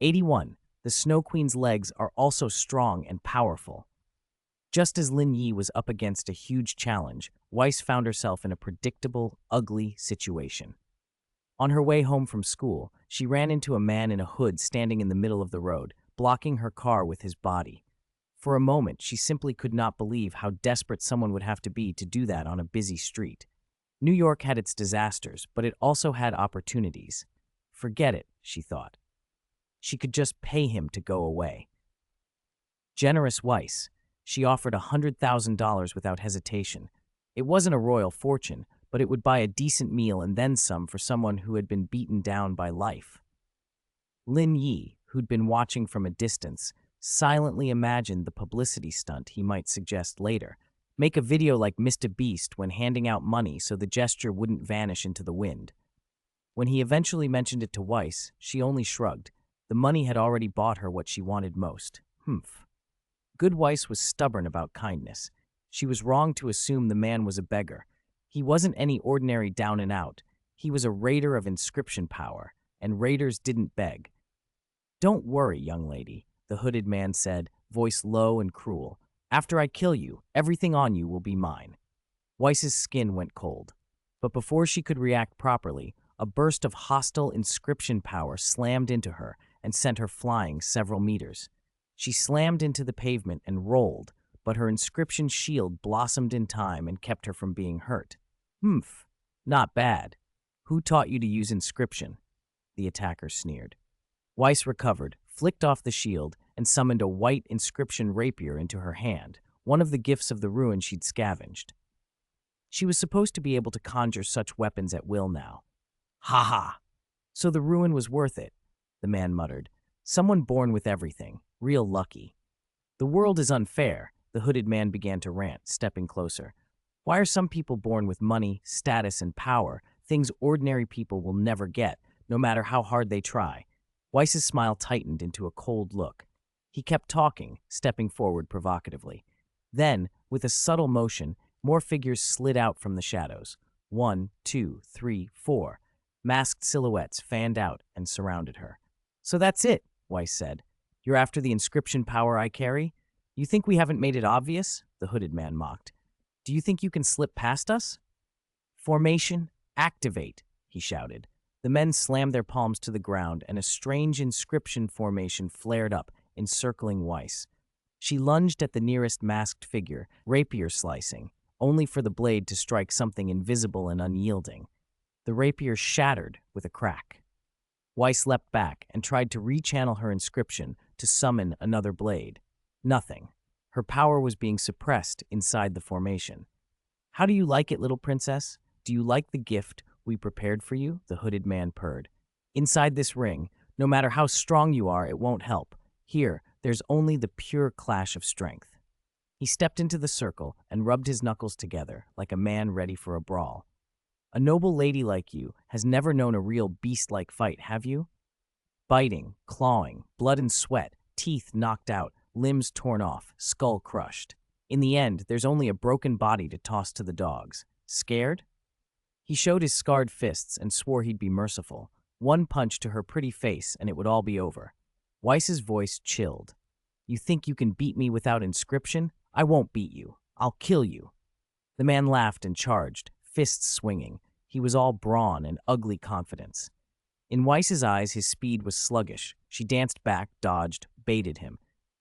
81. The Snow Queen's legs are also strong and powerful. Just as Lin Yi was up against a huge challenge, Weiss found herself in a predictable, ugly situation. On her way home from school, she ran into a man in a hood standing in the middle of the road, blocking her car with his body. For a moment, she simply could not believe how desperate someone would have to be to do that on a busy street. New York had its disasters, but it also had opportunities. Forget it, she thought. She could just pay him to go away. Generous Weiss. She offered $100,000 without hesitation. It wasn't a royal fortune, but it would buy a decent meal and then some for someone who had been beaten down by life. Lin Yi, who'd been watching from a distance, silently imagined the publicity stunt he might suggest later. Make a video like Mr. Beast when handing out money so the gesture wouldn't vanish into the wind. When he eventually mentioned it to Weiss, she only shrugged. The money had already bought her what she wanted most. Good Weiss was stubborn about kindness. She was wrong to assume the man was a beggar. He wasn't any ordinary down and out. He was a raider of inscription power, and raiders didn't beg. "Don't worry, young lady," the hooded man said, voice low and cruel. "After I kill you, everything on you will be mine." Weiss's skin went cold. But before she could react properly, a burst of hostile inscription power slammed into her and sent her flying several meters. She slammed into the pavement and rolled, but her inscription shield blossomed in time and kept her from being hurt. Not bad. Who taught you to use inscription?" the attacker sneered. Weiss recovered, flicked off the shield, and summoned a white inscription rapier into her hand, one of the gifts of the ruin she'd scavenged. She was supposed to be able to conjure such weapons at will now. "Ha ha! So the ruin was worth it," the man muttered. "Someone born with everything. Real lucky." "The world is unfair," the hooded man began to rant, stepping closer. "Why are some people born with money, status, and power, things ordinary people will never get, no matter how hard they try?" Weiss's smile tightened into a cold look. He kept talking, stepping forward provocatively. Then, with a subtle motion, more figures slid out from the shadows. 1, 2, 3, 4. Masked silhouettes fanned out and surrounded her. "So that's it," Weiss said. "You're after the inscription power I carry? You think we haven't made it obvious?" the hooded man mocked. "Do you think you can slip past us?" "Formation, activate," he shouted. The men slammed their palms to the ground, and a strange inscription formation flared up, encircling Weiss. She lunged at the nearest masked figure, rapier slicing, only for the blade to strike something invisible and unyielding. The rapier shattered with a crack. Weiss leapt back and tried to rechannel her inscription to summon another blade. Nothing. Her power was being suppressed inside the formation. "How do you like it, little princess? Do you like the gift we prepared for you?" the hooded man purred. "Inside this ring, no matter how strong you are, it won't help. Here, there's only the pure clash of strength." He stepped into the circle and rubbed his knuckles together like a man ready for a brawl. "A noble lady like you has never known a real beast-like fight, have you? Biting, clawing, blood and sweat, teeth knocked out, limbs torn off, skull crushed. In the end, there's only a broken body to toss to the dogs. Scared?" He showed his scarred fists and swore he'd be merciful. One punch to her pretty face and it would all be over. Weiss's voice chilled. "You think you can beat me without inscription? I won't beat you. I'll kill you." The man laughed and charged, fists swinging. He was all brawn and ugly confidence. In Weiss's eyes, his speed was sluggish. She danced back, dodged, baited him.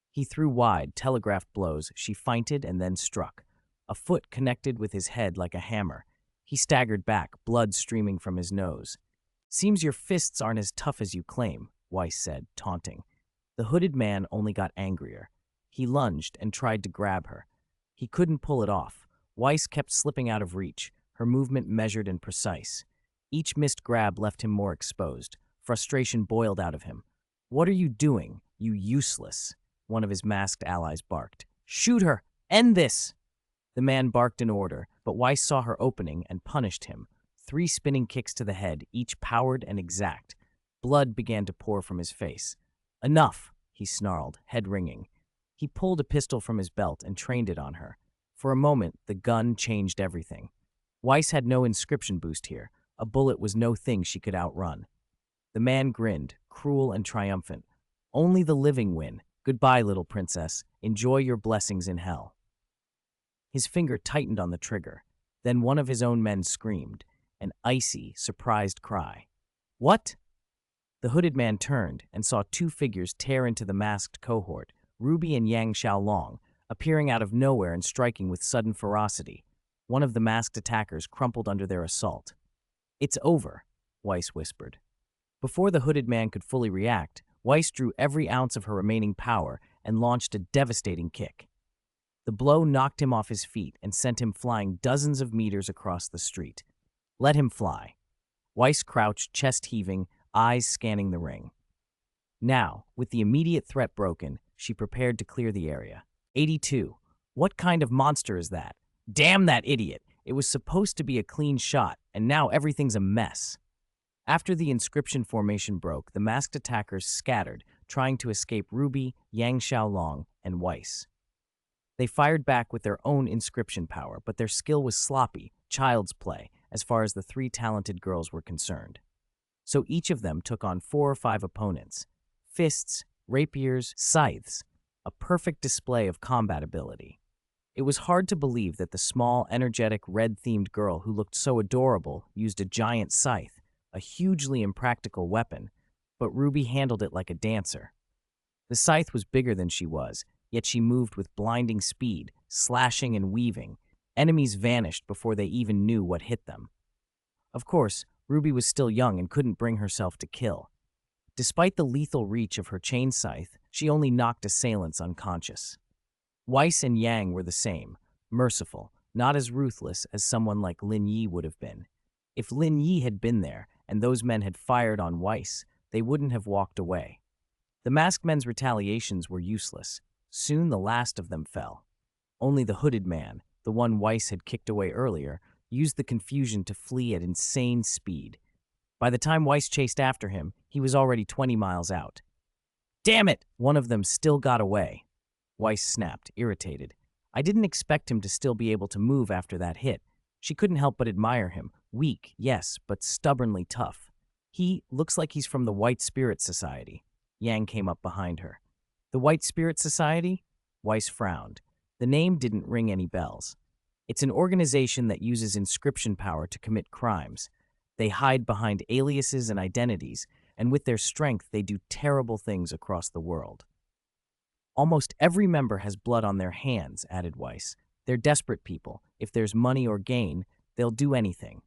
He threw wide, telegraphed blows. She feinted and then struck. A foot connected with his head like a hammer. He staggered back, blood streaming from his nose. "Seems your fists aren't as tough as you claim," Weiss said, taunting. The hooded man only got angrier. He lunged and tried to grab her. He couldn't pull it off. Weiss kept slipping out of reach, her movement measured and precise. Each missed grab left him more exposed. Frustration boiled out of him. "What are you doing, you useless?" one of his masked allies barked. "Shoot her! End this!" The man barked an order, but Weiss saw her opening and punished him. 3 spinning kicks to the head, each powered and exact. Blood began to pour from his face. "Enough," he snarled, head ringing. He pulled a pistol from his belt and trained it on her. For a moment, the gun changed everything. Weiss had no inscription boost here. A bullet was no thing she could outrun. The man grinned, cruel and triumphant. Only the living win. Goodbye, little princess. Enjoy your blessings in hell." His finger tightened on the trigger. Then one of his own men screamed, an icy, surprised cry. "What?" The hooded man turned and saw two figures tear into the masked cohort, RWBY and Yang Xiaolong, appearing out of nowhere and striking with sudden ferocity. One of the masked attackers crumpled under their assault. "It's over," Weiss whispered. Before the hooded man could fully react, Weiss drew every ounce of her remaining power and launched a devastating kick. The blow knocked him off his feet and sent him flying dozens of meters across the street. "Let him fly." Weiss crouched, chest heaving, eyes scanning the ring. Now, with the immediate threat broken, she prepared to clear the area. 82. What kind of monster is that? Damn that idiot! It was supposed to be a clean shot, and now everything's a mess. After the inscription formation broke, the masked attackers scattered, trying to escape RWBY, Yang Xiaolong, and Weiss. They fired back with their own inscription power, but their skill was sloppy, child's play, as far as the three talented girls were concerned. So each of them took on 4 or 5 opponents. Fists, rapiers, scythes, a perfect display of combat ability. It was hard to believe that the small, energetic, red-themed girl who looked so adorable used a giant scythe, a hugely impractical weapon, but RWBY handled it like a dancer. The scythe was bigger than she was, yet she moved with blinding speed, slashing and weaving. Enemies vanished before they even knew what hit them. Of course, RWBY was still young and couldn't bring herself to kill. Despite the lethal reach of her chain scythe, she only knocked assailants unconscious. Weiss and Yang were the same, merciful, not as ruthless as someone like Lin Yi would have been. If Lin Yi had been there and those men had fired on Weiss, they wouldn't have walked away. The masked men's retaliations were useless. Soon the last of them fell. Only the hooded man, the one Weiss had kicked away earlier, used the confusion to flee at insane speed. By the time Weiss chased after him, he was already 20 miles out. "Damn it!" One of them still got away. Weiss snapped, irritated. I didn't expect him to still be able to move after that hit. She couldn't help but admire him. Weak, yes, but stubbornly tough. He looks like he's from the White Spirit Society. Yang came up behind her. The White Spirit Society? Weiss frowned. The name didn't ring any bells. It's an organization that uses inscription power to commit crimes. They hide behind aliases and identities, and with their strength they do terrible things across the world. Almost every member has blood on their hands, added Weiss. They're desperate people. If there's money or gain, they'll do anything.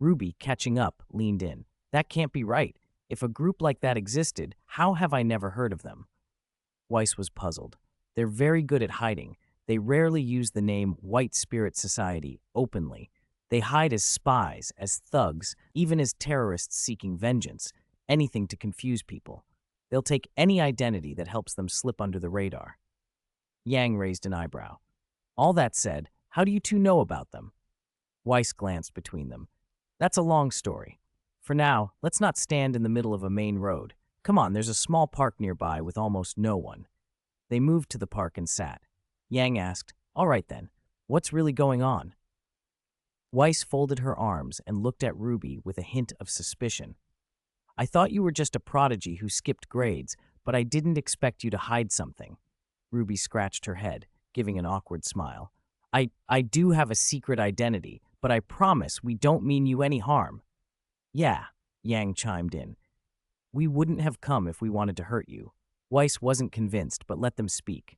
RWBY, catching up, leaned in. That can't be right. If a group like that existed, how have I never heard of them? Weiss was puzzled. They're very good at hiding. They rarely use the name White Spirit Society openly. They hide as spies, as thugs, even as terrorists seeking vengeance, anything to confuse people. They'll take any identity that helps them slip under the radar. Yang raised an eyebrow. All that said, how do you two know about them? Weiss glanced between them. That's a long story. For now, let's not stand in the middle of a main road. Come on, there's a small park nearby with almost no one. They moved to the park and sat. Yang asked, all right then, what's really going on? Weiss folded her arms and looked at RWBY with a hint of suspicion. I thought you were just a prodigy who skipped grades, but I didn't expect you to hide something. RWBY scratched her head, giving an awkward smile. I do have a secret identity, but I promise we don't mean you any harm. Yeah, Yang chimed in. We wouldn't have come if we wanted to hurt you. Weiss wasn't convinced, but let them speak.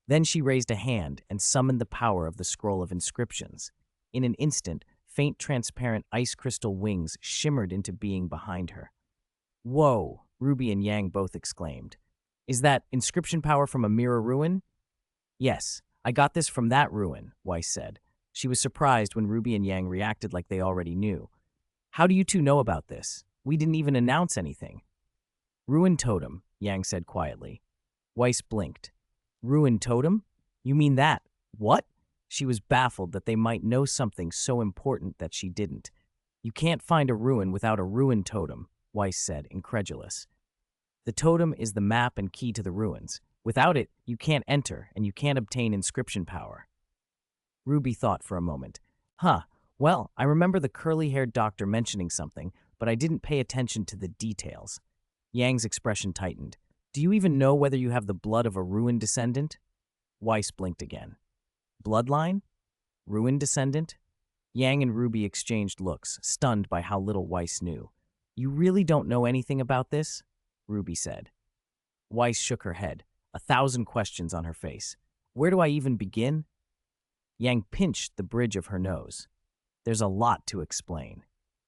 Then she raised a hand and summoned the power of the scroll of inscriptions. In an instant, faint transparent ice crystal wings shimmered into being behind her. Whoa, RWBY and Yang both exclaimed. Is that inscription power from a mirror ruin? Yes, I got this from that ruin, Weiss said. She was surprised when RWBY and Yang reacted like they already knew. How do you two know about this? We didn't even announce anything. Ruin totem, Yang said quietly. Weiss blinked. Ruin totem? You mean that? What? She was baffled that they might know something so important that she didn't. You can't find a ruin without a ruin totem, Weiss said, incredulous. The totem is the map and key to the ruins. Without it, you can't enter, and you can't obtain inscription power. RWBY thought for a moment. Well, I remember the curly-haired doctor mentioning something, but I didn't pay attention to the details. Yang's expression tightened. Do you even know whether you have the blood of a ruined descendant? Weiss blinked again. Bloodline? Ruined descendant? Yang and Ruby exchanged looks, stunned by how little Weiss knew. You really don't know anything about this? Ruby said. Weiss shook her head, 1,000 questions on her face. Where do I even begin? Yang pinched the bridge of her nose. There's a lot to explain.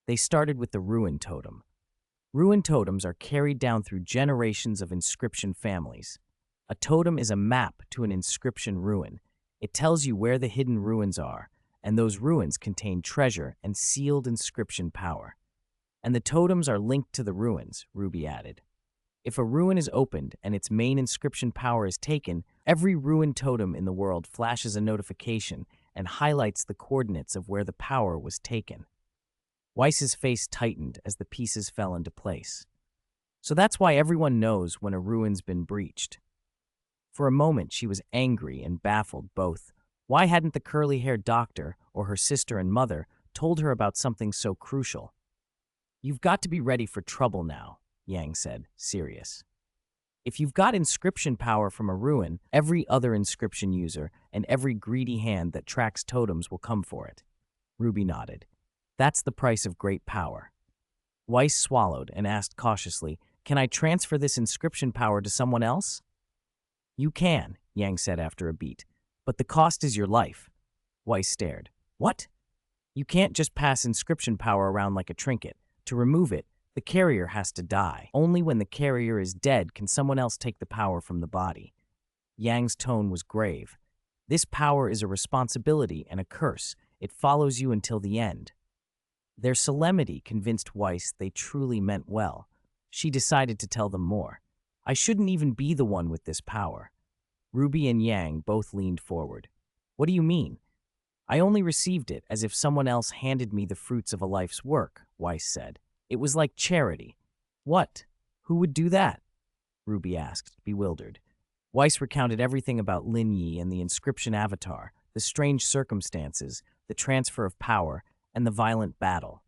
They started with the ruin totem. Ruin totems are carried down through generations of inscription families. A totem is a map to an inscription ruin. It tells you where the hidden ruins are, and those ruins contain treasure and sealed inscription power. And the totems are linked to the ruins, Ruby added. If a ruin is opened and its main inscription power is taken, every ruin totem in the world flashes a notification and highlights the coordinates of where the power was taken. Weiss's face tightened as the pieces fell into place. So that's why everyone knows when a ruin's been breached. For a moment, she was angry and baffled both. Why hadn't the curly-haired doctor or her sister and mother told her about something so crucial? You've got to be ready for trouble now, Yang said, serious. If you've got inscription power from a ruin, every other inscription user and every greedy hand that tracks totems will come for it. Ruby nodded. That's the price of great power. Weiss swallowed and asked cautiously, Can I transfer this inscription power to someone else? You can, Yang said after a beat, but the cost is your life. Weiss stared. What? You can't just pass inscription power around like a trinket. To remove it, the carrier has to die. Only when the carrier is dead can someone else take the power from the body. Yang's tone was grave. This power is a responsibility and a curse. It follows you until the end. Their solemnity convinced Weiss they truly meant well. She decided to tell them more. I shouldn't even be the one with this power. Ruby and Yang both leaned forward. What do you mean? I only received it as if someone else handed me the fruits of a life's work, Weiss said. It was like charity. What? Who would do that? Ruby asked, bewildered. Weiss recounted everything about Lin Yi and the inscription avatar, the strange circumstances, the transfer of power, and the violent battle.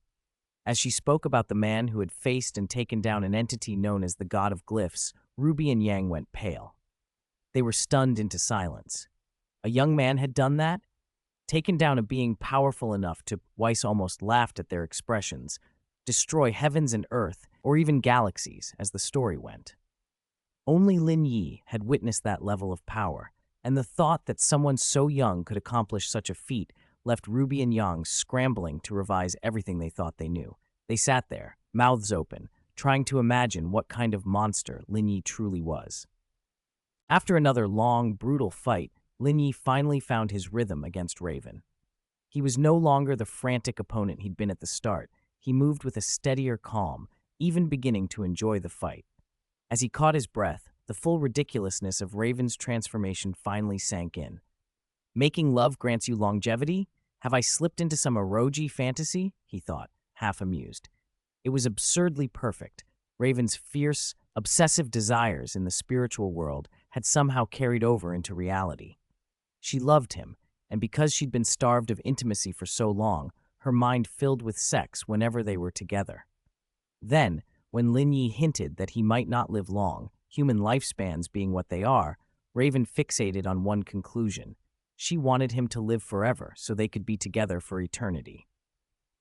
As she spoke about the man who had faced and taken down an entity known as the God of Glyphs, Ruby and Yang went pale. They were stunned into silence. A young man had done that? Taken down a being powerful enough to, Weiss almost laughed at their expressions, destroy heavens and earth, or even galaxies, as the story went. Only Lin Yi had witnessed that level of power, and the thought that someone so young could accomplish such a feat left Ruby and Yang scrambling to revise everything they thought they knew. They sat there, mouths open, trying to imagine what kind of monster Lin Yi truly was. After another long, brutal fight, Lin Yi finally found his rhythm against Raven. He was no longer the frantic opponent he'd been at the start. He moved with a steadier calm, even beginning to enjoy the fight. As he caught his breath, the full ridiculousness of Raven's transformation finally sank in. Making love grants you longevity? Have I slipped into some RWBY fantasy? He thought, half amused. It was absurdly perfect. Raven's fierce, obsessive desires in the spiritual world had somehow carried over into reality. She loved him, and because she'd been starved of intimacy for so long, her mind filled with sex whenever they were together. Then, when Lin Yi hinted that he might not live long, human lifespans being what they are, Raven fixated on one conclusion. She wanted him to live forever so they could be together for eternity.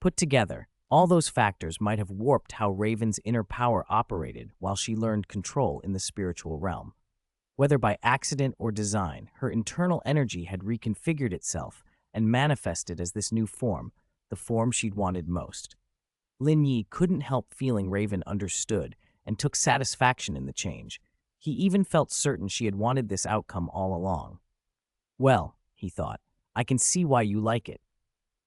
Put together, all those factors might have warped how Raven's inner power operated while she learned control in the spiritual realm. Whether by accident or design, her internal energy had reconfigured itself and manifested as this new form, the form she'd wanted most. Lin Yi couldn't help feeling Raven understood and took satisfaction in the change. He even felt certain she had wanted this outcome all along. Well, he thought, I can see why you like it.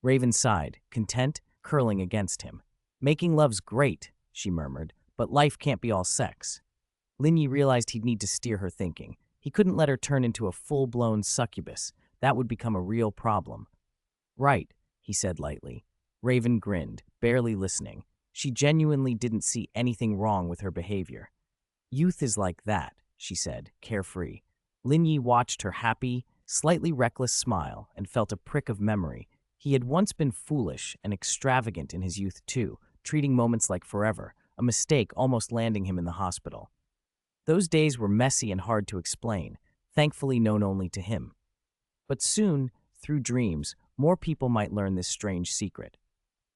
Raven sighed, content, curling against him. Making love's great, she murmured, but life can't be all sex. Lin Yi realized he'd need to steer her thinking. He couldn't let her turn into a full-blown succubus. That would become a real problem. Right, he said lightly. Raven grinned, barely listening. She genuinely didn't see anything wrong with her behavior. Youth is like that, she said, carefree. Lin Yi watched her happy, slightly reckless smile and felt a prick of memory. He had once been foolish and extravagant in his youth too, treating moments like forever, a mistake almost landing him in the hospital. Those days were messy and hard to explain, thankfully known only to him. But soon, through dreams, more people might learn this strange secret.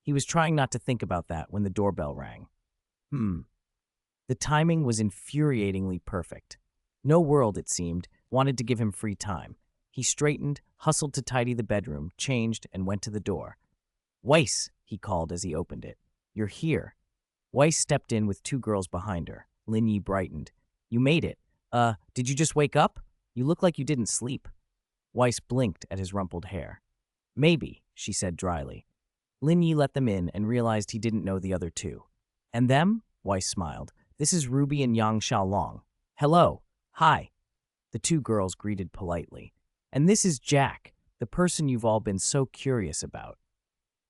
He was trying not to think about that when the doorbell rang. The timing was infuriatingly perfect. No world, it seemed, wanted to give him free time. He straightened, hustled to tidy the bedroom, changed, and went to the door. "Weiss," he called as he opened it. "You're here." Weiss stepped in with two girls behind her. Lin Yi brightened. "You made it. Did you just wake up? You look like you didn't sleep." Weiss blinked at his rumpled hair. "Maybe," she said dryly. Lin Yi let them in and realized he didn't know the other two. "And them?" Weiss smiled. "This is RWBY and Yang Xiaolong." "Hello. Hi." The two girls greeted politely. "And this is Jack, the person you've all been so curious about."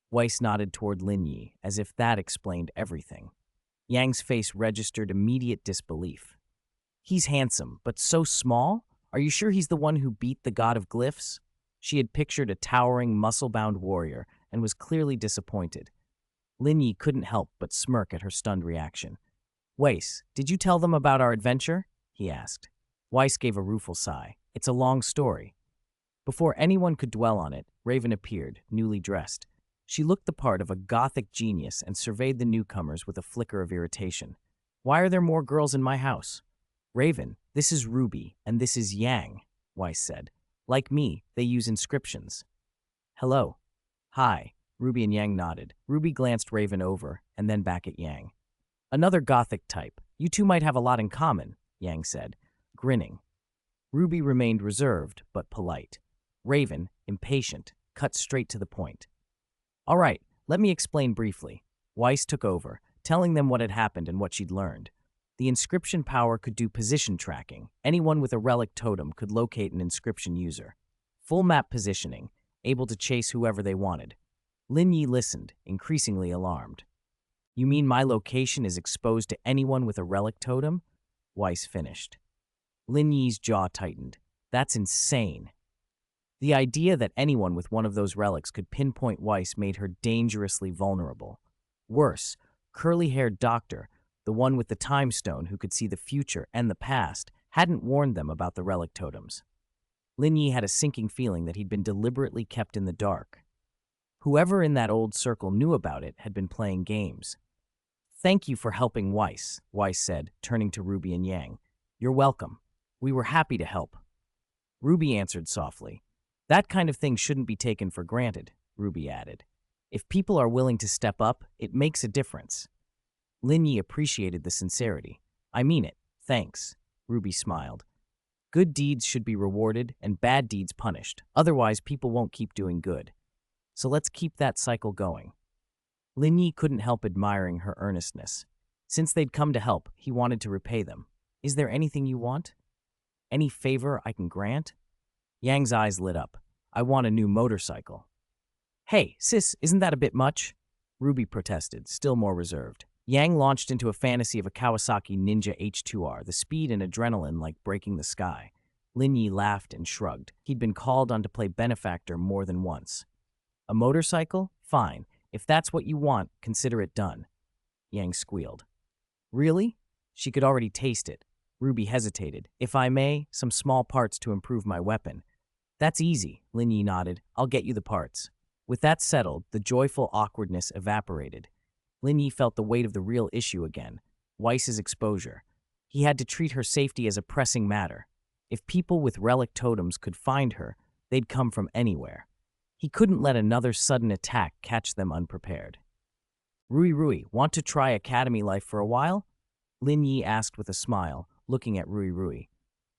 Weiss nodded toward Lin Yi, as if that explained everything. Yang's face registered immediate disbelief. "He's handsome, but so small? Are you sure he's the one who beat the god of glyphs?" She had pictured a towering, muscle-bound warrior and was clearly disappointed. Lin Yi couldn't help but smirk at her stunned reaction. "Weiss, did you tell them about our adventure?" he asked. Weiss gave a rueful sigh. "It's a long story." Before anyone could dwell on it, Raven appeared, newly dressed. She looked the part of a gothic genius and surveyed the newcomers with a flicker of irritation. "Why are there more girls in my house?" "Raven, this is RWBY, and this is Yang," Weiss said. "Like me, they use inscriptions." "Hello." "Hi." RWBY and Yang nodded. RWBY glanced Raven over, and then back at Yang. "Another gothic type. You two might have a lot in common," Yang said, grinning. RWBY remained reserved, but polite. Raven, impatient, cut straight to the point. "All right, let me explain briefly." Weiss took over, telling them what had happened and what she'd learned. The inscription power could do position tracking. Anyone with a relic totem could locate an inscription user. Full map positioning, able to chase whoever they wanted. Lin Yi listened, increasingly alarmed. "You mean my location is exposed to anyone with a relic totem?" Weiss finished. Lin Yi's jaw tightened. "That's insane." The idea that anyone with one of those relics could pinpoint Weiss made her dangerously vulnerable. Worse, curly-haired doctor, the one with the time stone who could see the future and the past, hadn't warned them about the relic totems. Lin Yi had a sinking feeling that he'd been deliberately kept in the dark. Whoever in that old circle knew about it had been playing games. "Thank you for helping Weiss," Weiss said, turning to RWBY and Yang. "You're welcome. We were happy to help." RWBY answered softly. "That kind of thing shouldn't be taken for granted," RWBY added. "If people are willing to step up, it makes a difference." Lin Yi appreciated the sincerity. "I mean it. Thanks." RWBY smiled. "Good deeds should be rewarded and bad deeds punished. Otherwise, people won't keep doing good. So let's keep that cycle going." Lin Yi couldn't help admiring her earnestness. Since they'd come to help, he wanted to repay them. "Is there anything you want? Any favor I can grant?" Yang's eyes lit up. "I want a new motorcycle." "Hey, sis, isn't that a bit much?" RWBY protested, still more reserved. Yang launched into a fantasy of a Kawasaki Ninja H2R, the speed and adrenaline like breaking the sky. Lin Yi laughed and shrugged. He'd been called on to play benefactor more than once. "A motorcycle? Fine. If that's what you want, consider it done." Yang squealed. "Really?" She could already taste it. RWBY hesitated. "If I may, some small parts to improve my weapon." "That's easy," Lin Yi nodded. "I'll get you the parts." With that settled, the joyful awkwardness evaporated. Lin Yi felt the weight of the real issue again, Weiss's exposure. He had to treat her safety as a pressing matter. If people with relic totems could find her, they'd come from anywhere. He couldn't let another sudden attack catch them unprepared. "RWBY, want to try academy life for a while?" Lin Yi asked with a smile, looking at RWBY.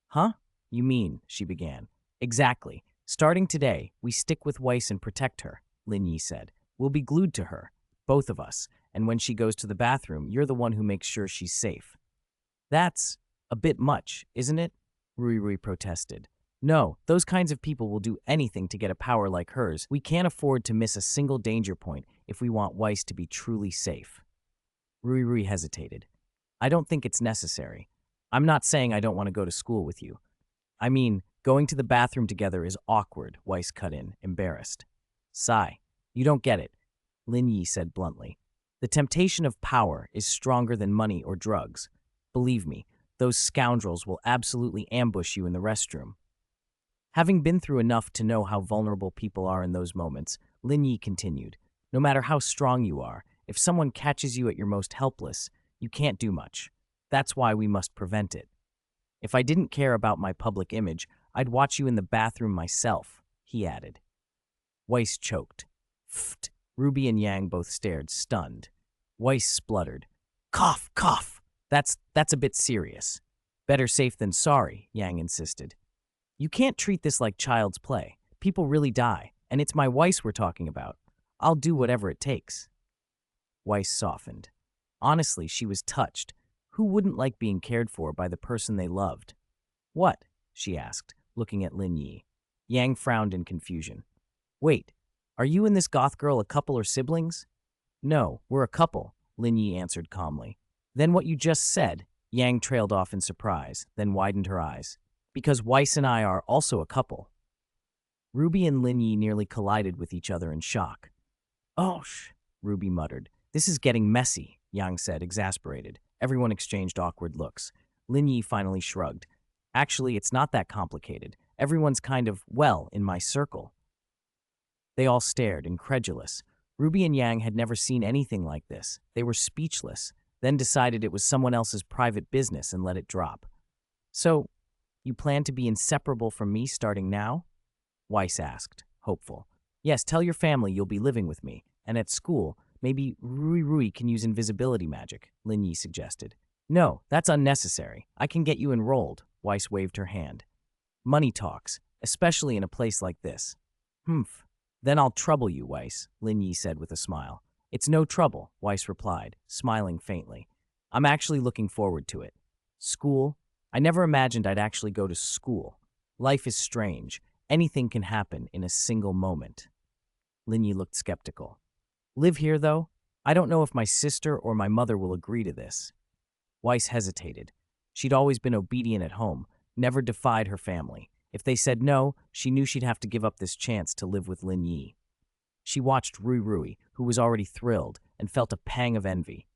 "Huh? You mean," she began. "Exactly. Starting today, we stick with Weiss and protect her," Lin Yi said. "We'll be glued to her, both of us, and when she goes to the bathroom, you're the one who makes sure she's safe." "That's a bit much, isn't it?" RWBY protested. "No, those kinds of people will do anything to get a power like hers. We can't afford to miss a single danger point if we want Weiss to be truly safe." RWBY hesitated. "I don't think it's necessary. I'm not saying I don't want to go to school with you. I mean, going to the bathroom together is awkward," Weiss cut in, embarrassed. "Sigh. You don't get it," Lin Yi said bluntly. "The temptation of power is stronger than money or drugs. Believe me, Those scoundrels will absolutely ambush you in the restroom. Having been through enough to know how vulnerable people are in those moments, Lin Yi continued, no matter how strong you are, if someone catches you at your most helpless, you can't do much. That's why we must prevent it. If I didn't care about my public image, I'd watch you in the bathroom myself, he added. Weiss choked. Pfft. Ruby and Yang both stared, stunned. Weiss spluttered. Cough, cough. That's a bit serious. Better safe than sorry, Yang insisted. You can't treat this like child's play. People really die, and it's my Weiss we're talking about. I'll do whatever it takes. Weiss softened. Honestly, she was touched. Who wouldn't like being cared for by the person they loved? What? She asked, looking at Lin Yi. Yang frowned in confusion. Wait, are you and this goth girl a couple or siblings? No, we're a couple, Lin Yi answered calmly. Then what you just said, Yang trailed off in surprise, then widened her eyes. Because Weiss and I are also a couple. Ruby and Lin Yi nearly collided with each other in shock. Oh, Ruby muttered. This is getting messy, Yang said, exasperated. Everyone exchanged awkward looks. Lin Yi finally shrugged. Actually, it's not that complicated. Everyone's kind of, well, in my circle. They all stared, incredulous. Ruby and Yang had never seen anything like this. They were speechless, then decided it was someone else's private business and let it drop. So, you plan to be inseparable from me starting now? Weiss asked, hopeful. Yes, tell your family you'll be living with me, and at school, maybe RWBY can use invisibility magic, Lin Yi suggested. No, that's unnecessary. I can get you enrolled, Weiss waved her hand. Money talks, especially in a place like this. Humph. Then I'll trouble you, Weiss, Lin Yi said with a smile. It's no trouble, Weiss replied, smiling faintly. I'm actually looking forward to it. School? I never imagined I'd actually go to school. Life is strange. Anything can happen in a single moment. Lin Yi looked skeptical. Live here, though? I don't know if my sister or my mother will agree to this. Weiss hesitated. She'd always been obedient at home, never defied her family. If they said no, she knew she'd have to give up this chance to live with Lin Yi. She watched RWBY, who was already thrilled, and felt a pang of envy.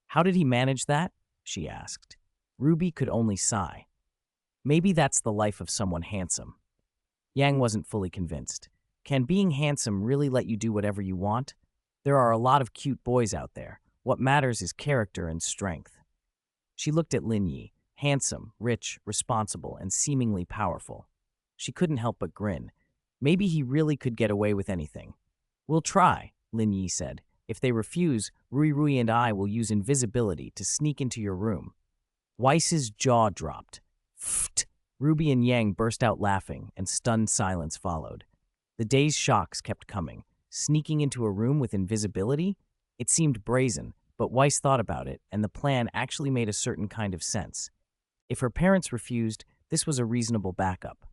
How did he manage that? She asked. Ruby could only sigh. Maybe that's the life of someone handsome. Yang wasn't fully convinced. Can being handsome really let you do whatever you want? There are a lot of cute boys out there. What matters is character and strength. She looked at Lin Yi, handsome, rich, responsible, and seemingly powerful. She couldn't help but grin. Maybe he really could get away with anything. We'll try, Lin Yi said. If they refuse, RWBY and I will use invisibility to sneak into your room. Weiss's jaw dropped. Pfft! Ruby and Yang burst out laughing, and stunned silence followed. The day's shocks kept coming. Sneaking into a room with invisibility? It seemed brazen, but Weiss thought about it, and the plan actually made a certain kind of sense. If her parents refused, this was a reasonable backup.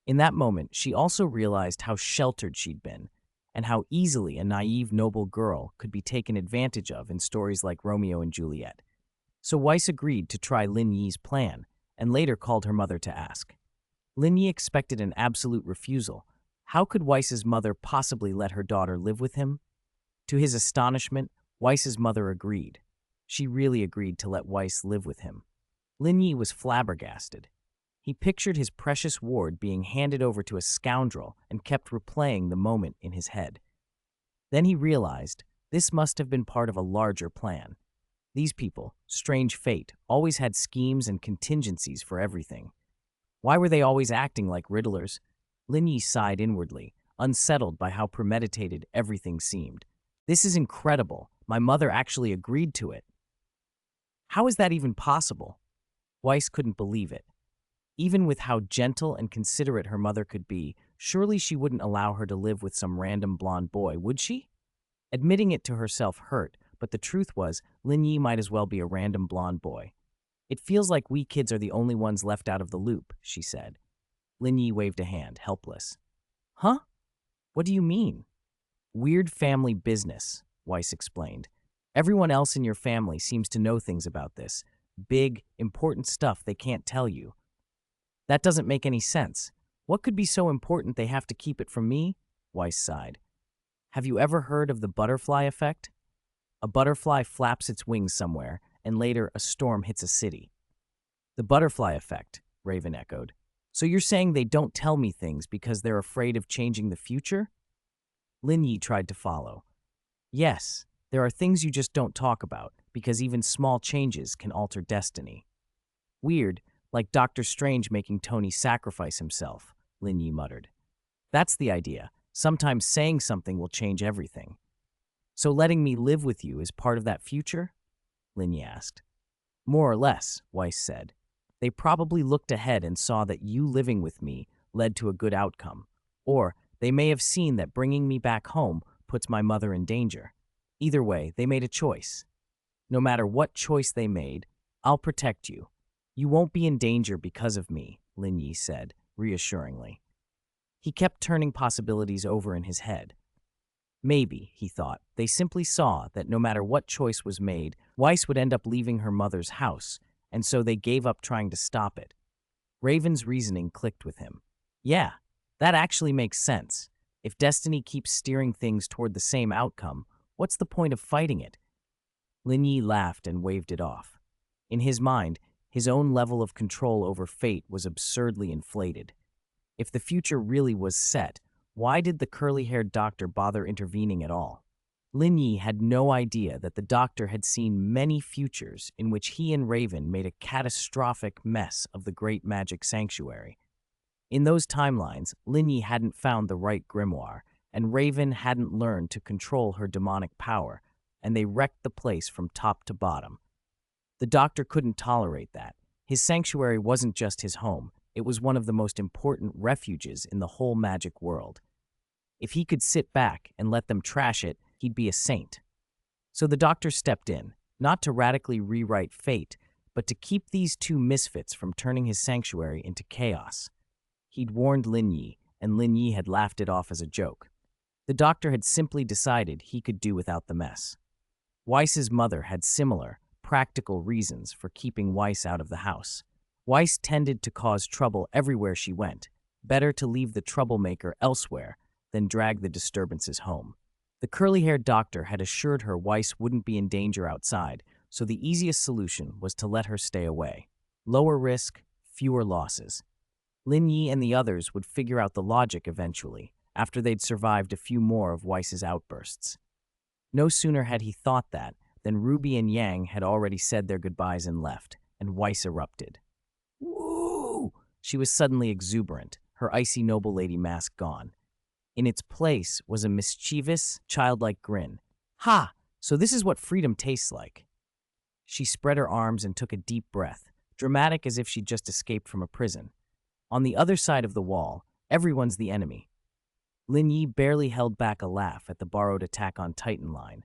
In that moment, she also realized how sheltered she'd been, and how easily a naive, noble girl could be taken advantage of in stories like Romeo and Juliet. So Weiss agreed to try Lin Yi's plan, and later called her mother to ask. Lin Yi expected an absolute refusal. How could Weiss's mother possibly let her daughter live with him? To his astonishment, Weiss's mother agreed. She really agreed to let Weiss live with him. Lin Yi was flabbergasted. He pictured his precious ward being handed over to a scoundrel and kept replaying the moment in his head. Then he realized this must have been part of a larger plan. These people, strange fate, always had schemes and contingencies for everything. Why were they always acting like riddlers? Lin Yi sighed inwardly, unsettled by how premeditated everything seemed. This is incredible. My mother actually agreed to it. How is that even possible? Weiss couldn't believe it. Even with how gentle and considerate her mother could be, surely she wouldn't allow her to live with some random blonde boy, would she? Admitting it to herself hurt, but the truth was, Lin Yi might as well be a random blonde boy. It feels like we kids are the only ones left out of the loop, she said. Lin Yi waved a hand, helpless. Huh? What do you mean? Weird family business, Weiss explained. Everyone else in your family seems to know things about this. Big, important stuff they can't tell you. That doesn't make any sense. What could be so important they have to keep it from me? Weiss sighed. Have you ever heard of the butterfly effect? A butterfly flaps its wings somewhere, and later a storm hits a city. The butterfly effect, Raven echoed. So you're saying they don't tell me things because they're afraid of changing the future? Lin Yi tried to follow. Yes, there are things you just don't talk about because even small changes can alter destiny. Weird, like Doctor Strange making Tony sacrifice himself, Lin Yi muttered. That's the idea. Sometimes saying something will change everything. So letting me live with you is part of that future? Lin Yi asked. More or less, Weiss said. They probably looked ahead and saw that you living with me led to a good outcome. Or they may have seen that bringing me back home puts my mother in danger. Either way, they made a choice. No matter what choice they made, I'll protect you. You won't be in danger because of me, Lin Yi said, reassuringly. He kept turning possibilities over in his head. Maybe, he thought, they simply saw that no matter what choice was made, Weiss would end up leaving her mother's house, and so they gave up trying to stop it. Raven's reasoning clicked with him. Yeah, that actually makes sense. If destiny keeps steering things toward the same outcome, what's the point of fighting it? Lin Yi laughed and waved it off. In his mind, his own level of control over fate was absurdly inflated. If the future really was set, why did the curly-haired doctor bother intervening at all? Lin Yi had no idea that the doctor had seen many futures in which he and Raven made a catastrophic mess of the great magic sanctuary. In those timelines, Lin Yi hadn't found the right grimoire, and Raven hadn't learned to control her demonic power, and they wrecked the place from top to bottom. The doctor couldn't tolerate that. His sanctuary wasn't just his home, it was one of the most important refuges in the whole magic world. If he could sit back and let them trash it, he'd be a saint. So the doctor stepped in, not to radically rewrite fate, but to keep these two misfits from turning his sanctuary into chaos. He'd warned Lin Yi, and Lin Yi had laughed it off as a joke. The doctor had simply decided he could do without the mess. Weiss's mother had similar, practical reasons for keeping Weiss out of the house. Weiss tended to cause trouble everywhere she went. Better to leave the troublemaker elsewhere than drag the disturbances home. The curly-haired doctor had assured her Weiss wouldn't be in danger outside, so the easiest solution was to let her stay away. Lower risk, fewer losses. Lin Yi and the others would figure out the logic eventually, after they'd survived a few more of Weiss's outbursts. No sooner had he thought that than RWBY and Yang had already said their goodbyes and left, and Weiss erupted. Woo! She was suddenly exuberant, her icy noble lady mask gone. In its place was a mischievous, childlike grin. Ha! So this is what freedom tastes like. She spread her arms and took a deep breath, dramatic as if she'd just escaped from a prison. On the other side of the wall, everyone's the enemy. Lin Yi barely held back a laugh at the borrowed Attack on Titan line.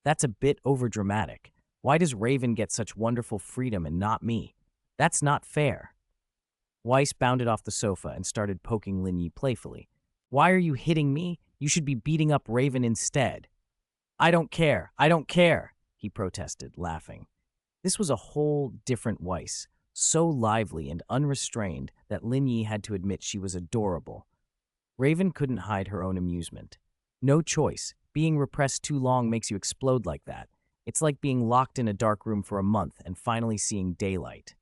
That's a bit overdramatic. Why does Raven get such wonderful freedom and not me? That's not fair. Weiss bounded off the sofa and started poking Lin Yi playfully. Why are you hitting me? You should be beating up Raven instead. I don't care, he protested, laughing. This was a whole different Weiss, so lively and unrestrained that Lin Yi had to admit she was adorable. Raven couldn't hide her own amusement. No choice. Being repressed too long makes you explode like that. It's like being locked in a dark room for a month and finally seeing daylight.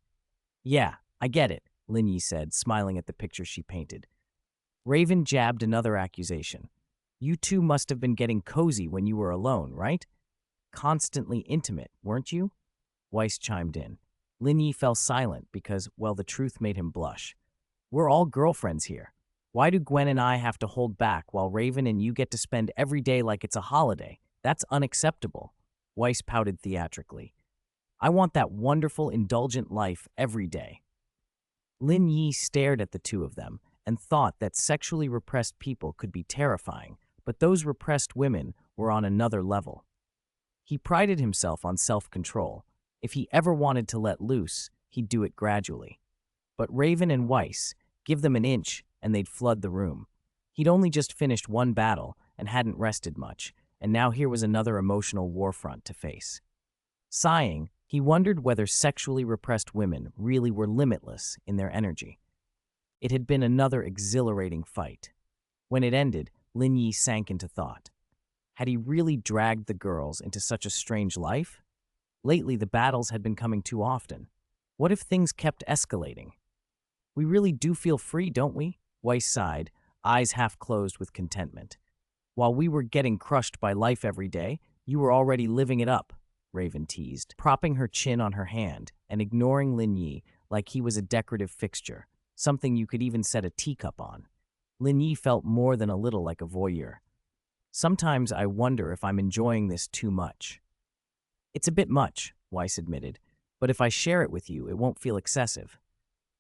Yeah, I get it, Lin Yi said, smiling at the picture she painted. Raven jabbed another accusation. You two must have been getting cozy when you were alone, right? Constantly intimate, weren't you? Weiss chimed in. Lin Yi fell silent because, well, the truth made him blush. We're all girlfriends here. Why do Gwen and I have to hold back while Raven and you get to spend every day like it's a holiday? That's unacceptable. Weiss pouted theatrically. I want that wonderful, indulgent life every day. Lin Yi stared at the two of them and thought that sexually repressed people could be terrifying, but those repressed women were on another level. He prided himself on self-control. If he ever wanted to let loose, he'd do it gradually. But Raven and Weiss, give them an inch and they'd flood the room. He'd only just finished one battle and hadn't rested much, and now here was another emotional war front to face. Sighing, he wondered whether sexually repressed women really were limitless in their energy. It had been another exhilarating fight. When it ended, Lin Yi sank into thought. Had he really dragged the girls into such a strange life? Lately, the battles had been coming too often. What if things kept escalating? We really do feel free, don't we? Weiss sighed, eyes half closed with contentment. While we were getting crushed by life every day, you were already living it up, Raven teased, propping her chin on her hand and ignoring Lin Yi like he was a decorative fixture, something you could even set a teacup on. Lin Yi felt more than a little like a voyeur. Sometimes I wonder if I'm enjoying this too much. It's a bit much, Weiss admitted, but if I share it with you, it won't feel excessive.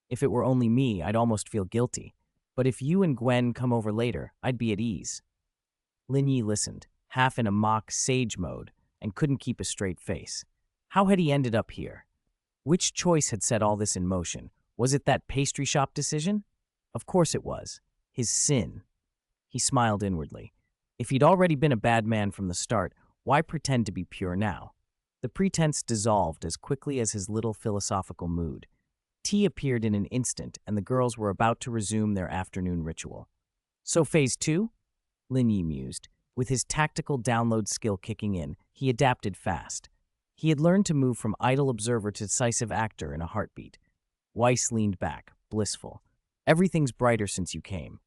If it were only me, I'd almost feel guilty. But if you and Gwen come over later, I'd be at ease. Lin Yi listened, half in a mock sage mode, and couldn't keep a straight face. How had he ended up here? Which choice had set all this in motion? Was it that pastry shop decision? Of course it was. His sin. He smiled inwardly. If he'd already been a bad man from the start, why pretend to be pure now? The pretense dissolved as quickly as his little philosophical mood. Tea appeared in an instant, and the girls were about to resume their afternoon ritual. So phase 2? Lin Yi mused. With his tactical download skill kicking in, he adapted fast. He had learned to move from idle observer to decisive actor in a heartbeat. Weiss leaned back, blissful. Everything's brighter since you came.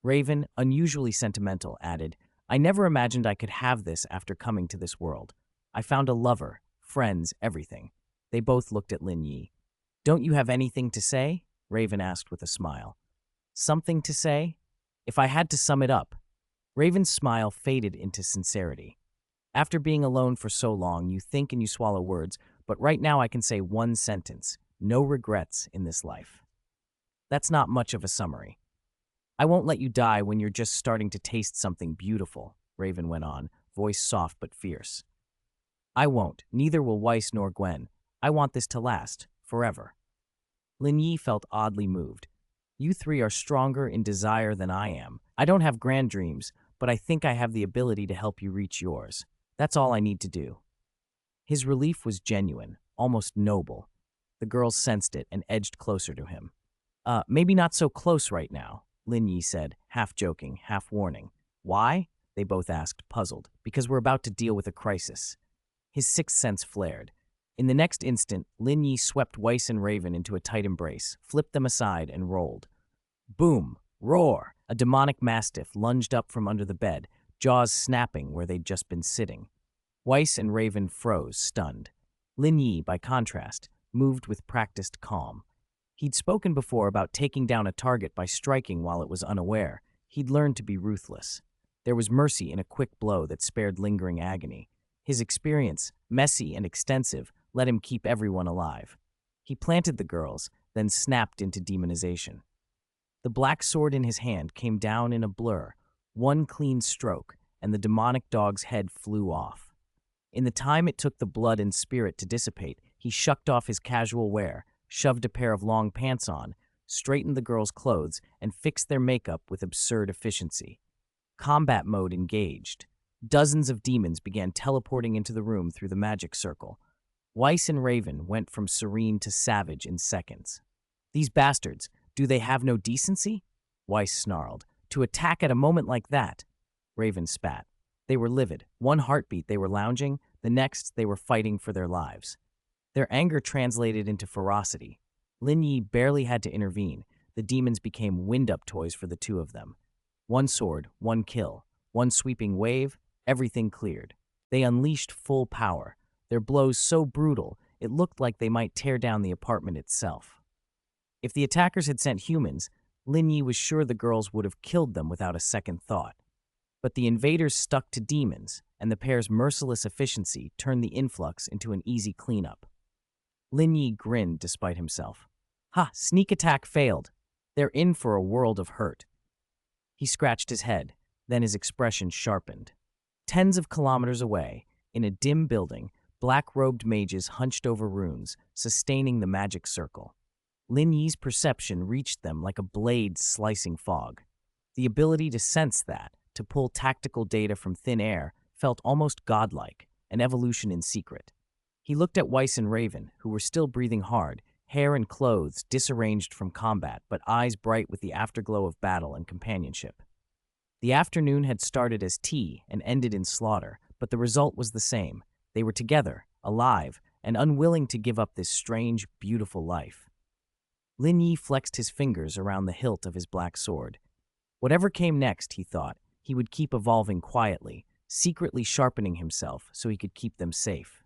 Raven, unusually sentimental, added, I never imagined I could have this after coming to this world. I found a lover, friends, everything. They both looked at Lin Yi. Don't you have anything to say? Raven asked with a smile. Something to say? If I had to sum it up. Raven's smile faded into sincerity. After being alone for so long, you think and you swallow words, but right now I can say one sentence. No regrets in this life. That's not much of a summary. I won't let you die when you're just starting to taste something beautiful, Raven went on, voice soft but fierce. I won't, neither will Weiss nor Gwen. I want this to last, forever. Lin Yi felt oddly moved. You three are stronger in desire than I am. I don't have grand dreams, but I think I have the ability to help you reach yours. That's all I need to do. His relief was genuine, almost noble. The girls sensed it and edged closer to him. Maybe not so close right now, Lin Yi said, half joking, half warning. Why? They both asked, puzzled. Because we're about to deal with a crisis. His sixth sense flared. In the next instant, Lin Yi swept Weiss and Raven into a tight embrace, flipped them aside, and rolled. Boom! Roar! A demonic mastiff lunged up from under the bed, jaws snapping where they'd just been sitting. Weiss and Raven froze, stunned. Lin Yi, by contrast, moved with practiced calm. He'd spoken before about taking down a target by striking while it was unaware. He'd learned to be ruthless. There was mercy in a quick blow that spared lingering agony. His experience, messy and extensive, let him keep everyone alive. He planted the girls, then snapped into demonization. The black sword in his hand came down in a blur, one clean stroke, and the demonic dog's head flew off. In the time it took the blood and spirit to dissipate, he shucked off his casual wear, shoved a pair of long pants on, straightened the girls' clothes, and fixed their makeup with absurd efficiency. Combat mode engaged. Dozens of demons began teleporting into the room through the magic circle. Weiss and Raven went from serene to savage in seconds. These bastards, do they have no decency? Weiss snarled. To attack at a moment like that? Raven spat. They were livid. One heartbeat they were lounging, the next they were fighting for their lives. Their anger translated into ferocity. Lin Yi barely had to intervene. The demons became wind-up toys for the two of them. One sword, one kill, one sweeping wave, everything cleared. They unleashed full power, their blows so brutal it looked like they might tear down the apartment itself. If the attackers had sent humans, Lin Yi was sure the girls would have killed them without a second thought. But the invaders stuck to demons, and the pair's merciless efficiency turned the influx into an easy cleanup. Lin Yi grinned despite himself. Ha, sneak attack failed. They're in for a world of hurt. He scratched his head, then his expression sharpened. Tens of kilometers away, in a dim building, black-robed mages hunched over runes, sustaining the magic circle. Lin Yi's perception reached them like a blade slicing fog. The ability to sense that, to pull tactical data from thin air, felt almost godlike, an evolution in secret. He looked at Weiss and Raven, who were still breathing hard, hair and clothes disarranged from combat, but eyes bright with the afterglow of battle and companionship. The afternoon had started as tea and ended in slaughter, but the result was the same. They were together, alive, and unwilling to give up this strange, beautiful life. Lin Yi flexed his fingers around the hilt of his black sword. Whatever came next, he thought, he would keep evolving quietly, secretly sharpening himself so he could keep them safe.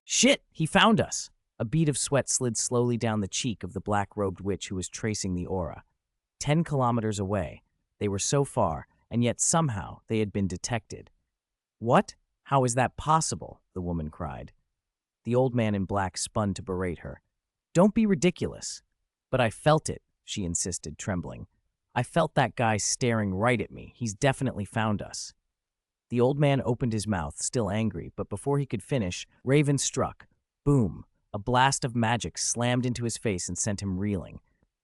Shit! He found us! A bead of sweat slid slowly down the cheek of the black-robed witch who was tracing the aura. 10 kilometers away. They were so far, and yet somehow they had been detected. What? How is that possible? The woman cried. The old man in black spun to berate her. Don't be ridiculous. But I felt it, she insisted, trembling. I felt that guy staring right at me. He's definitely found us. The old man opened his mouth, still angry, but before he could finish, Raven struck. Boom! A blast of magic slammed into his face and sent him reeling.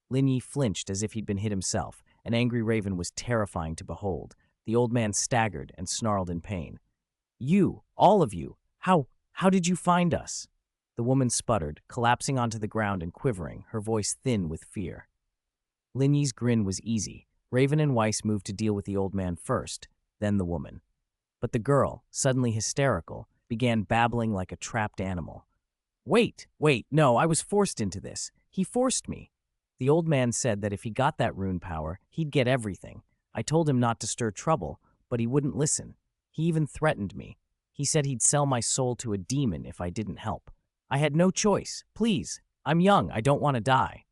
Lin Yi flinched as if he'd been hit himself. An angry Raven was terrifying to behold. The old man staggered and snarled in pain. You, all of you, how did you find us? The woman sputtered, collapsing onto the ground and quivering, her voice thin with fear. Lin Yi's grin was easy. Raven and Weiss moved to deal with the old man first, then the woman. But the girl, suddenly hysterical, began babbling like a trapped animal. Wait, no, I was forced into this. He forced me. The old man said that if he got that rune power, he'd get everything. I told him not to stir trouble, but he wouldn't listen. He even threatened me. He said he'd sell my soul to a demon if I didn't help. I had no choice. Please, I'm young, I don't want to die.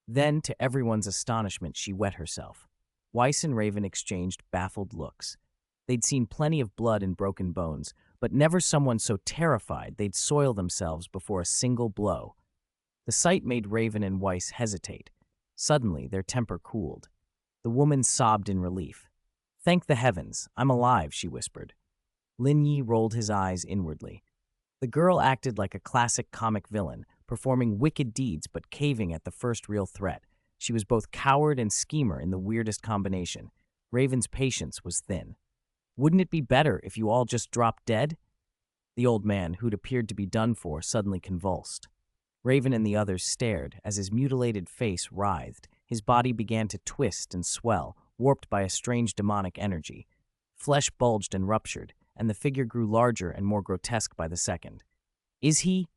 Then, to everyone's astonishment, she wet herself. Weiss and Raven exchanged baffled looks. They'd seen plenty of blood and broken bones, but never someone so terrified they'd soil themselves before a single blow. The sight made Raven and Weiss hesitate. Suddenly, their temper cooled. The woman sobbed in relief. Thank the heavens, I'm alive, she whispered. Lin Yi rolled his eyes inwardly. The girl acted like a classic comic villain, performing wicked deeds but caving at the first real threat. She was both coward and schemer in the weirdest combination. Raven's patience was thin. Wouldn't it be better if you all just dropped dead? The old man, who'd appeared to be done for, suddenly convulsed. Raven and the others stared as his mutilated face writhed. His body began to twist and swell, warped by a strange demonic energy. Flesh bulged and ruptured, and the figure grew larger and more grotesque by the second. Is he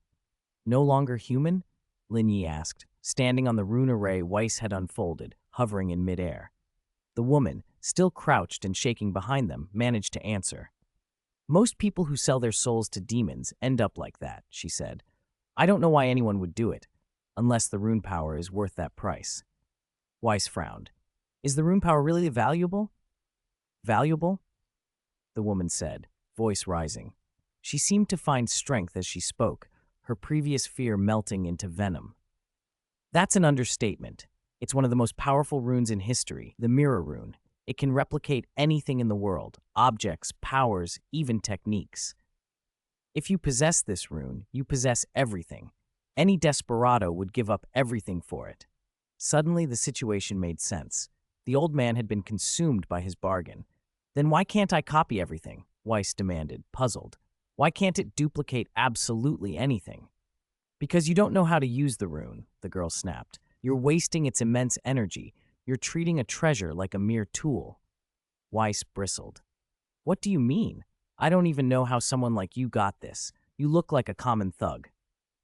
no longer human? Lin Yi asked, standing on the rune array Weiss had unfolded, hovering in midair. The woman, still crouched and shaking behind them, managed to answer. Most people who sell their souls to demons end up like that, she said. I don't know why anyone would do it, unless the rune power is worth that price. Weiss frowned. Is the rune power really valuable? Valuable? The woman said, voice rising. She seemed to find strength as she spoke, her previous fear melting into venom. That's an understatement. It's one of the most powerful runes in history, the mirror rune. It can replicate anything in the world, objects, powers, even techniques. If you possess this rune, you possess everything. Any desperado would give up everything for it. Suddenly, the situation made sense. The old man had been consumed by his bargain. Then why can't I copy everything? Weiss demanded, puzzled. Why can't it duplicate absolutely anything? Because you don't know how to use the rune, the girl snapped. You're wasting its immense energy. You're treating a treasure like a mere tool. Weiss bristled. What do you mean? I don't even know how someone like you got this. You look like a common thug.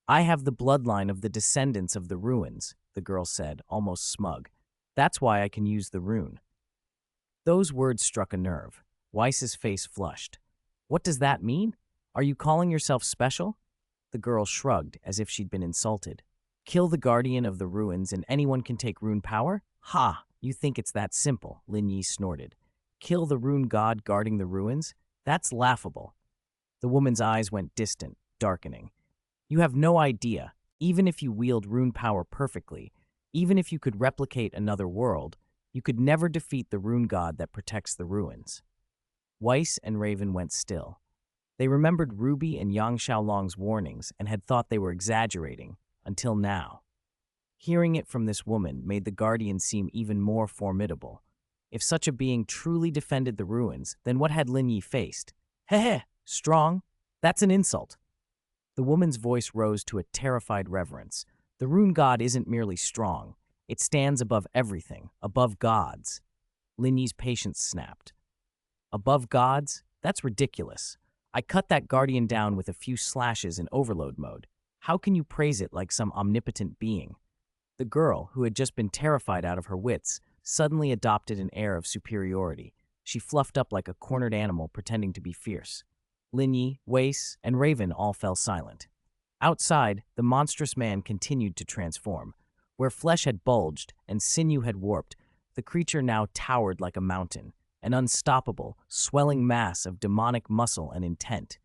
I have the bloodline of the descendants of the ruins, the girl said, almost smug. That's why I can use the rune. Those words struck a nerve. Weiss's face flushed. What does that mean? Are you calling yourself special? The girl shrugged, as if she'd been insulted. Kill the guardian of the ruins and anyone can take rune power? Ha! You think it's that simple, Lin Yi snorted. Kill the rune god guarding the ruins? That's laughable. The woman's eyes went distant, darkening. You have no idea. Even if you wield rune power perfectly, even if you could replicate another world, you could never defeat the rune god that protects the ruins. Weiss and Raven went still. They remembered RWBY and Yang Xiaolong's warnings and had thought they were exaggerating, until now. Hearing it from this woman made the Guardian seem even more formidable. If such a being truly defended the ruins, then what had Lin Yi faced? Heh, strong? That's an insult. The woman's voice rose to a terrified reverence. The rune god isn't merely strong. It stands above everything, above gods. Lin Yi's patience snapped. Above gods? That's ridiculous. I cut that guardian down with a few slashes in overload mode. How can you praise it like some omnipotent being? The girl, who had just been terrified out of her wits, suddenly adopted an air of superiority. She fluffed up like a cornered animal pretending to be fierce. Lin Yi, Weiss, and Raven all fell silent. Outside, the monstrous man continued to transform. Where flesh had bulged and sinew had warped, the creature now towered like a mountain, an unstoppable, swelling mass of demonic muscle and intent.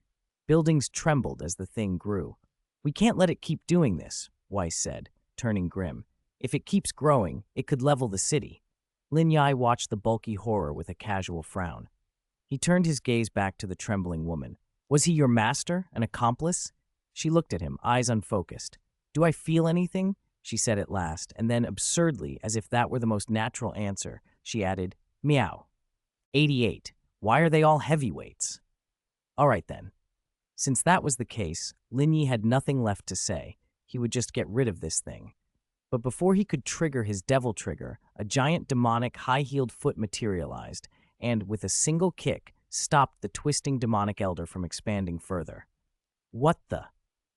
Buildings trembled as the thing grew. "We can't let it keep doing this," Weiss said, turning grim. "If it keeps growing, it could level the city." Lin Yi watched the bulky horror with a casual frown. He turned his gaze back to the trembling woman. "Was he your master, an accomplice?" She looked at him, eyes unfocused. "Do I feel anything?" she said at last, and then absurdly, as if that were the most natural answer, she added, "Meow. 88. Why are they all heavyweights?" All right then. Since that was the case, Lin Yi had nothing left to say. He would just get rid of this thing. But before he could trigger his devil trigger, a giant demonic high-heeled foot materialized and, with a single kick, stopped the twisting demonic elder from expanding further. "What the?"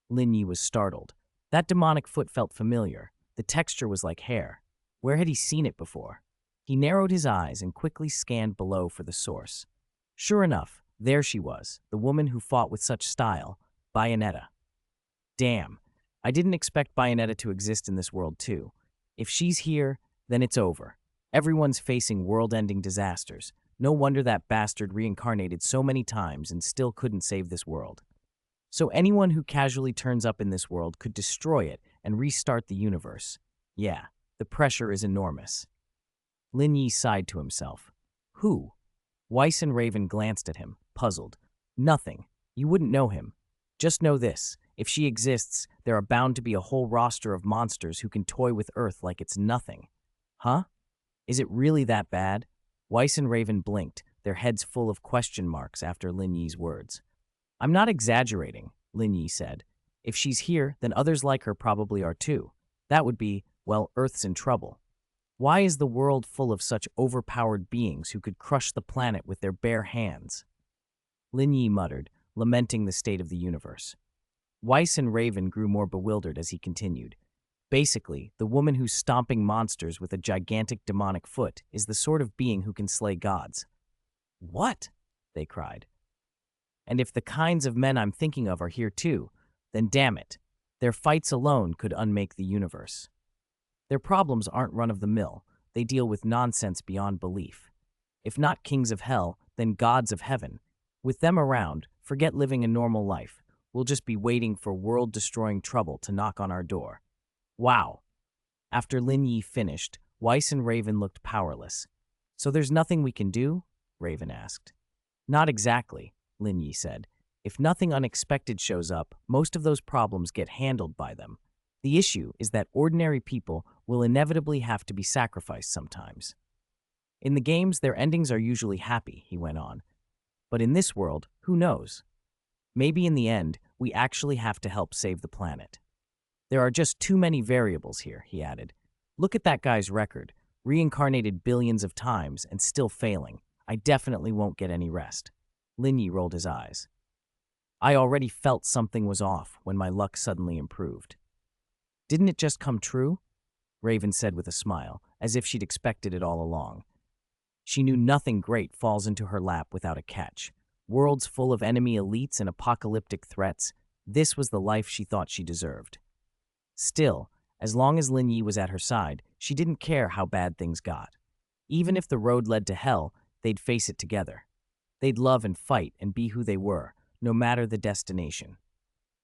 Lin Yi was startled. That demonic foot felt familiar. The texture was like hair. Where had he seen it before? He narrowed his eyes and quickly scanned below for the source. Sure enough, there she was, the woman who fought with such style, Bayonetta. Damn, I didn't expect Bayonetta to exist in this world too. If she's here, then it's over. Everyone's facing world-ending disasters. No wonder that bastard reincarnated so many times and still couldn't save this world. So anyone who casually turns up in this world could destroy it and restart the universe. Yeah, the pressure is enormous. Lin Yi sighed to himself. Who? Weiss and Raven glanced at him, puzzled. Nothing. You wouldn't know him. Just know this. If she exists, there are bound to be a whole roster of monsters who can toy with Earth like it's nothing. Huh? Is it really that bad? Weiss and Raven blinked, their heads full of question marks after Lin Yi's words. I'm not exaggerating, Lin Yi said. If she's here, then others like her probably are too. That would be, well, Earth's in trouble. Why is the world full of such overpowered beings who could crush the planet with their bare hands? Lin Yi muttered, lamenting the state of the universe. Weiss and Raven grew more bewildered as he continued. Basically, the woman who's stomping monsters with a gigantic demonic foot is the sort of being who can slay gods. What? They cried. And if the kinds of men I'm thinking of are here too, then damn it, their fights alone could unmake the universe. Their problems aren't run-of-the-mill. They deal with nonsense beyond belief. If not kings of hell, then gods of heaven. With them around, forget living a normal life. We'll just be waiting for world-destroying trouble to knock on our door. Wow. After Lin Yi finished, Weiss and Raven looked powerless. So there's nothing we can do? Raven asked. Not exactly, Lin Yi said. If nothing unexpected shows up, most of those problems get handled by them. The issue is that ordinary people will inevitably have to be sacrificed sometimes. In the games, their endings are usually happy, he went on. But in this world, who knows? Maybe in the end, we actually have to help save the planet. There are just too many variables here, he added. Look at that guy's record, reincarnated billions of times and still failing. I definitely won't get any rest. Lin Yi rolled his eyes. I already felt something was off when my luck suddenly improved. Didn't it just come true? Raven said with a smile, as if she'd expected it all along. She knew nothing great falls into her lap without a catch. Worlds full of enemy elites and apocalyptic threats, this was the life she thought she deserved. Still, as long as Lin Yi was at her side, she didn't care how bad things got. Even if the road led to hell, they'd face it together. They'd love and fight and be who they were, no matter the destination.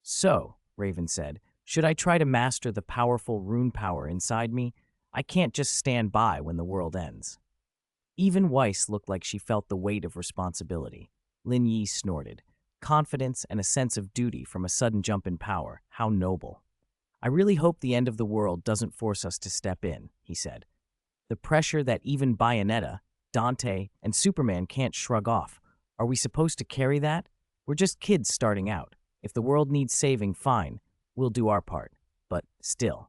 So, Raven said, should I try to master the powerful rune power inside me? I can't just stand by when the world ends. Even Weiss looked like she felt the weight of responsibility. Lin Yi snorted. Confidence and a sense of duty from a sudden jump in power. How noble. I really hope the end of the world doesn't force us to step in, he said. The pressure that even Bayonetta, Dante, and Superman can't shrug off. Are we supposed to carry that? We're just kids starting out. If the world needs saving, fine. We'll do our part. But still.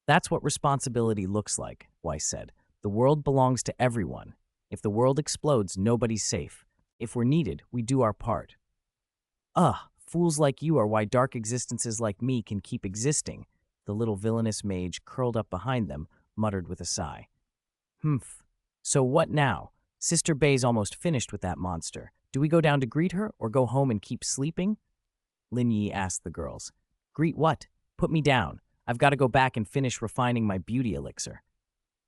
That's what responsibility looks like, Weiss said. The world belongs to everyone. If the world explodes, nobody's safe. If we're needed, we do our part. Ugh, fools like you are why dark existences like me can keep existing, the little villainous mage curled up behind them muttered with a sigh. Humph. So what now? Sister Bay's almost finished with that monster. Do we go down to greet her or go home and keep sleeping? Lin Yi asked the girls. Greet what? Put me down. I've got to go back and finish refining my beauty elixir.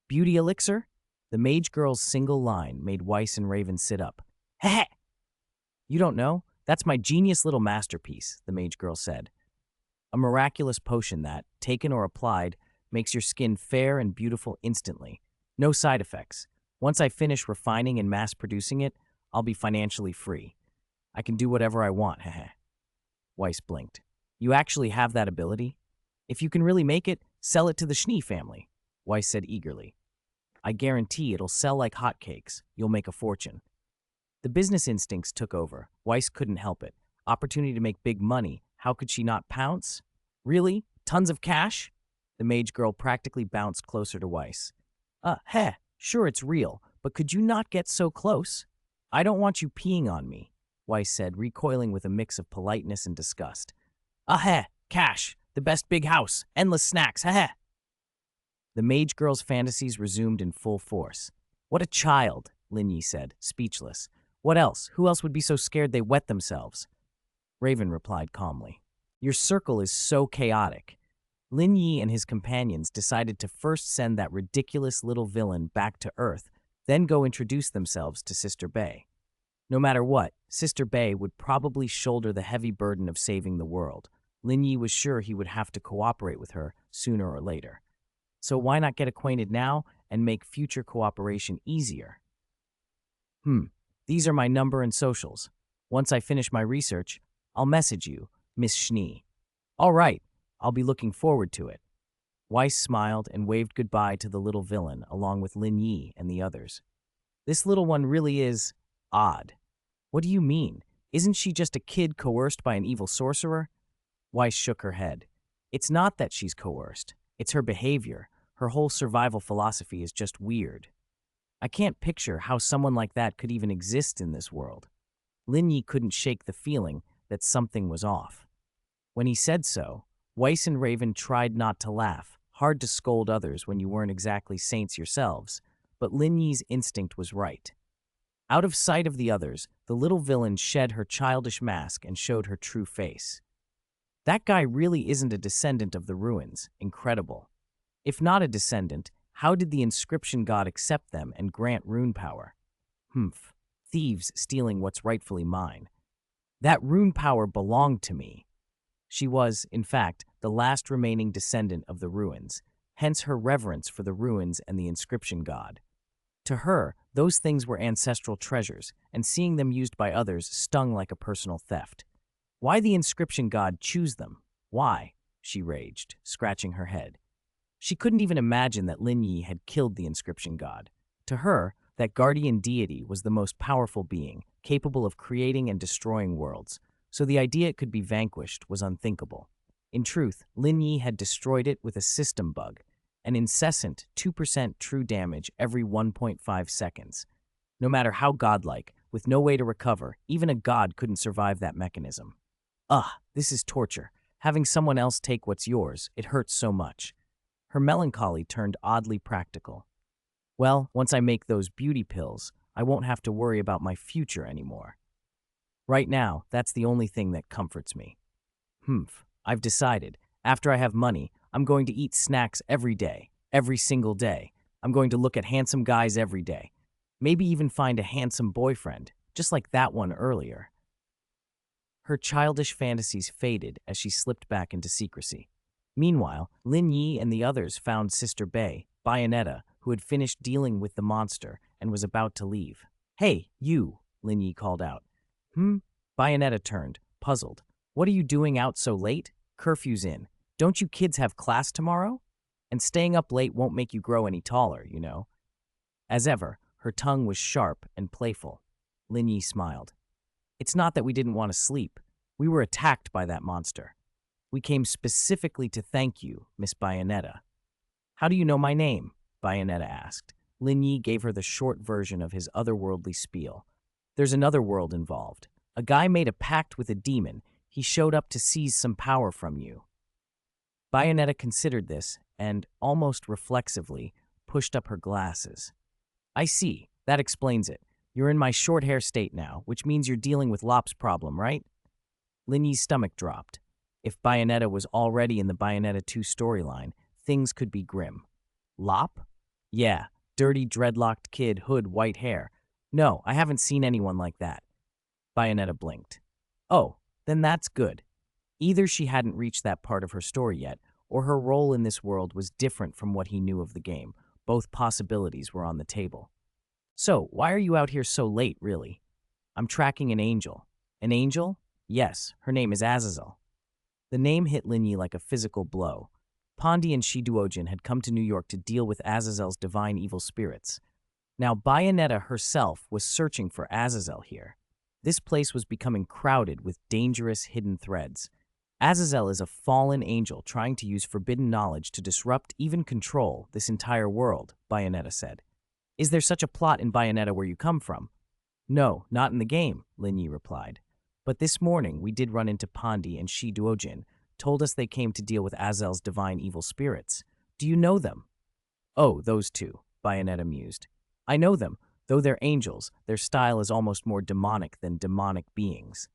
Beauty elixir? The mage girl's single line made Weiss and Raven sit up. Heh! You don't know? That's my genius little masterpiece, the mage girl said. A miraculous potion that, taken or applied, makes your skin fair and beautiful instantly. No side effects. Once I finish refining and mass producing it, I'll be financially free. I can do whatever I want, heh. Weiss blinked. You actually have that ability? If you can really make it, sell it to the Schnee family, Weiss said eagerly. I guarantee it'll sell like hotcakes. You'll make a fortune. The business instincts took over. Weiss couldn't help it. Opportunity to make big money. How could she not pounce? Really? Tons of cash? The mage girl practically bounced closer to Weiss. Sure it's real, but could you not get so close? I don't want you peeing on me, Weiss said, recoiling with a mix of politeness and disgust. Cash, the best big house, endless snacks, The mage girl's fantasies resumed in full force. What a child, Lin Yi said, speechless. What else? Who else would be so scared they wet themselves? Raven replied calmly. Your circle is so chaotic. Lin Yi and his companions decided to first send that ridiculous little villain back to Earth, then go introduce themselves to Sister Bay. No matter what, Sister Bay would probably shoulder the heavy burden of saving the world. Lin Yi was sure he would have to cooperate with her sooner or later. So why not get acquainted now and make future cooperation easier? These are my number and socials. Once I finish my research, I'll message you, Miss Schnee. All right, I'll be looking forward to it. Weiss smiled and waved goodbye to the little villain along with Lin Yi and the others. This little one really is odd. What do you mean? Isn't she just a kid coerced by an evil sorcerer? Weiss shook her head. It's not that she's coerced. It's her behavior. Her whole survival philosophy is just weird. I can't picture how someone like that could even exist in this world. Lin Yi couldn't shake the feeling that something was off. When he said so, Weiss and Raven tried not to laugh. Hard to scold others when you weren't exactly saints yourselves, but Lin Yi's instinct was right. Out of sight of the others, the little villain shed her childish mask and showed her true face. That guy really isn't a descendant of the ruins. Incredible. If not a descendant, how did the inscription god accept them and grant rune power? Thieves stealing what's rightfully mine. That rune power belonged to me. She was, in fact, the last remaining descendant of the ruins, hence her reverence for the ruins and the inscription god. To her, those things were ancestral treasures, and seeing them used by others stung like a personal theft. Why the inscription god choose them? Why? She raged, scratching her head. She couldn't even imagine that Lin Yi had killed the inscription god. To her, that guardian deity was the most powerful being, capable of creating and destroying worlds, so the idea it could be vanquished was unthinkable. In truth, Lin Yi had destroyed it with a system bug, an incessant 2% true damage every 1.5 seconds. No matter how godlike, with no way to recover, even a god couldn't survive that mechanism. This is torture. Having someone else take what's yours, it hurts so much. Her melancholy turned oddly practical. Well, once I make those beauty pills, I won't have to worry about my future anymore. Right now, that's the only thing that comforts me. I've decided. After I have money, I'm going to eat snacks every day, every single day. I'm going to look at handsome guys every day. Maybe even find a handsome boyfriend, just like that one earlier. Her childish fantasies faded as she slipped back into secrecy. Meanwhile, Lin Yi and the others found Sister Bay, Bayonetta, who had finished dealing with the monster and was about to leave. Hey, you, Lin Yi called out. Bayonetta turned, puzzled. What are you doing out so late? Curfew's in. Don't you kids have class tomorrow? And staying up late won't make you grow any taller, you know. As ever, her tongue was sharp and playful. Lin Yi smiled. It's not that we didn't want to sleep. We were attacked by that monster. We came specifically to thank you, Miss Bayonetta. How do you know my name? Bayonetta asked. Lin Yi gave her the short version of his otherworldly spiel. There's another world involved. A guy made a pact with a demon. He showed up to seize some power from you. Bayonetta considered this and, almost reflexively, pushed up her glasses. I see. That explains it. You're in my short hair state now, which means you're dealing with Lop's problem, right? Lin Yi's stomach dropped. If Bayonetta was already in the Bayonetta 2 storyline, things could be grim. Lop? Yeah, dirty, dreadlocked kid, hood, white hair. No, I haven't seen anyone like that. Bayonetta blinked. Oh, then that's good. Either she hadn't reached that part of her story yet, or her role in this world was different from what he knew of the game. Both possibilities were on the table. So, why are you out here so late, really? I'm tracking an angel. An angel? Yes, her name is Azazel. The name hit Lin Yi like a physical blow. Pondi and Shiduojin had come to New York to deal with Azazel's divine evil spirits. Now, Bayonetta herself was searching for Azazel here. This place was becoming crowded with dangerous hidden threads. Azazel is a fallen angel trying to use forbidden knowledge to disrupt, even control, this entire world, Bayonetta said. Is there such a plot in Bayonetta where you come from? No, not in the game, Lin Yi replied. But this morning we did run into Pondi and Shiduojin, told us they came to deal with Azazel's divine evil spirits. Do you know them? Oh, those two, Bayonetta mused. I know them. Though they're angels, their style is almost more demonic than demonic beings.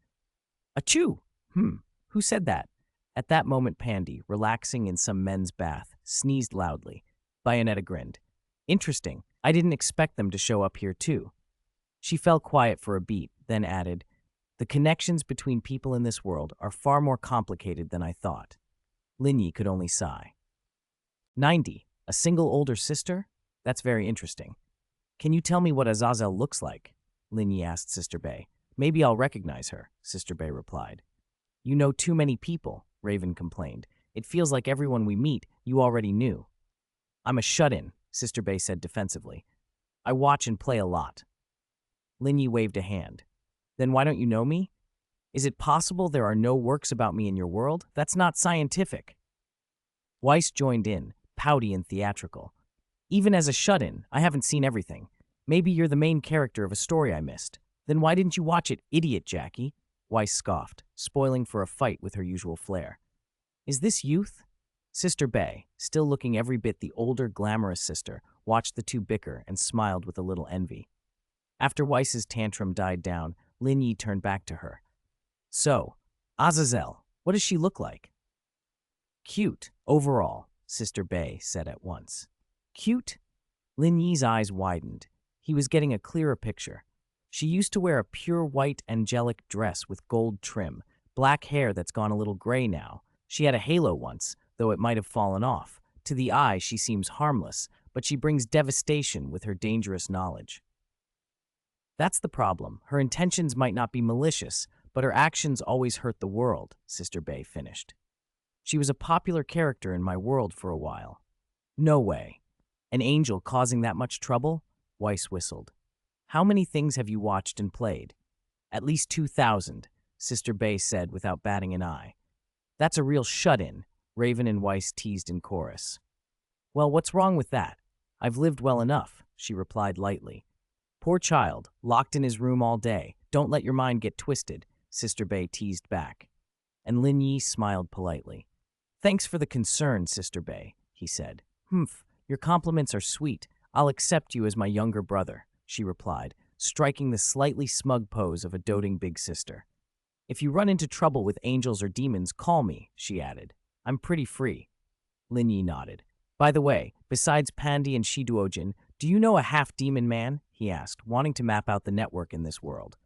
Achoo! Who said that? At that moment, Pandy, relaxing in some men's bath, sneezed loudly. Bayonetta grinned. Interesting. I didn't expect them to show up here, too. She fell quiet for a beat, then added, the connections between people in this world are far more complicated than I thought. Lin Yi could only sigh. 90. A single older sister? That's very interesting. Can you tell me what Azazel looks like? Lin Yi asked Sister Bay. Maybe I'll recognize her, Sister Bay replied. You know too many people, Raven complained. It feels like everyone we meet you already knew. I'm a shut-in, Sister Bay said defensively. I watch and play a lot. Lin Yi waved a hand. Then why don't you know me? Is it possible there are no works about me in your world? That's not scientific. Weiss joined in, pouty and theatrical. Even as a shut-in, I haven't seen everything. Maybe you're the main character of a story I missed. Then why didn't you watch it, idiot Jackie? Weiss scoffed, spoiling for a fight with her usual flair. Is this youth? Sister Bay, still looking every bit the older, glamorous sister, watched the two bicker and smiled with a little envy. After Weiss's tantrum died down, Lin Yi turned back to her. So, Azazel, what does she look like? Cute, overall, Sister Bay said at once. Cute? Lin Yi's eyes widened. He was getting a clearer picture. She used to wear a pure white angelic dress with gold trim, black hair that's gone a little gray now. She had a halo once, though it might have fallen off. To the eye, she seems harmless, but she brings devastation with her dangerous knowledge. That's the problem. Her intentions might not be malicious, but her actions always hurt the world, Sister Bay finished. She was a popular character in my world for a while. No way. An angel causing that much trouble? Weiss whistled. How many things have you watched and played? At least 2,000, Sister Bay said without batting an eye. That's a real shut-in, Raven and Weiss teased in chorus. Well, what's wrong with that? I've lived well enough, she replied lightly. Poor child, locked in his room all day. Don't let your mind get twisted, Sister Bay teased back. And Lin Yi smiled politely. Thanks for the concern, Sister Bay, he said. Your compliments are sweet. I'll accept you as my younger brother, she replied, striking the slightly smug pose of a doting big sister. If you run into trouble with angels or demons, call me, she added. I'm pretty free. Lin Yi nodded. By the way, besides Pandy and Shiduojin, do you know a half-demon man? He asked, wanting to map out the network in this world.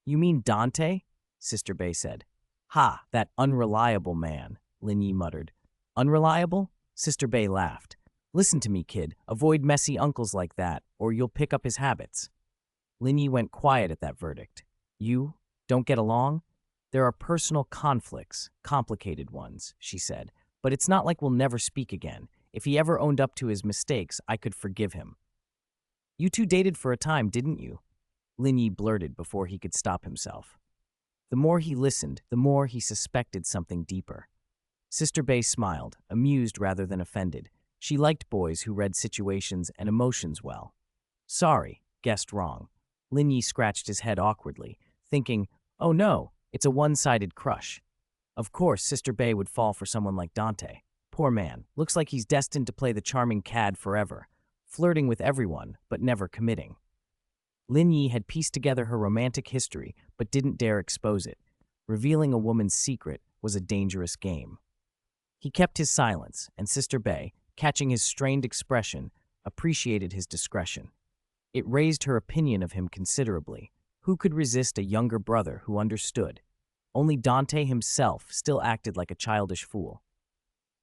You mean Dante? Sister Bay said. Ha, that unreliable man, Lin Yi muttered. Unreliable? Sister Bay laughed. Listen to me, kid. Avoid messy uncles like that, or you'll pick up his habits. Lin Yi went quiet at that verdict. You don't get along? There are personal conflicts, complicated ones, she said, but it's not like we'll never speak again. If he ever owned up to his mistakes, I could forgive him. You two dated for a time, didn't you? Lin Yi blurted before he could stop himself. The more he listened, the more he suspected something deeper. Sister Bay smiled, amused rather than offended. She liked boys who read situations and emotions well. Sorry, guessed wrong. Lin Yi scratched his head awkwardly, thinking, Oh no, it's a one-sided crush. Of course, Sister Bay would fall for someone like Dante. Poor man, looks like he's destined to play the charming cad forever, flirting with everyone, but never committing. Lin Yi had pieced together her romantic history, but didn't dare expose it. Revealing a woman's secret was a dangerous game. He kept his silence, and Sister Bay, catching his strained expression, appreciated his discretion. It raised her opinion of him considerably. Who could resist a younger brother who understood? Only Dante himself still acted like a childish fool.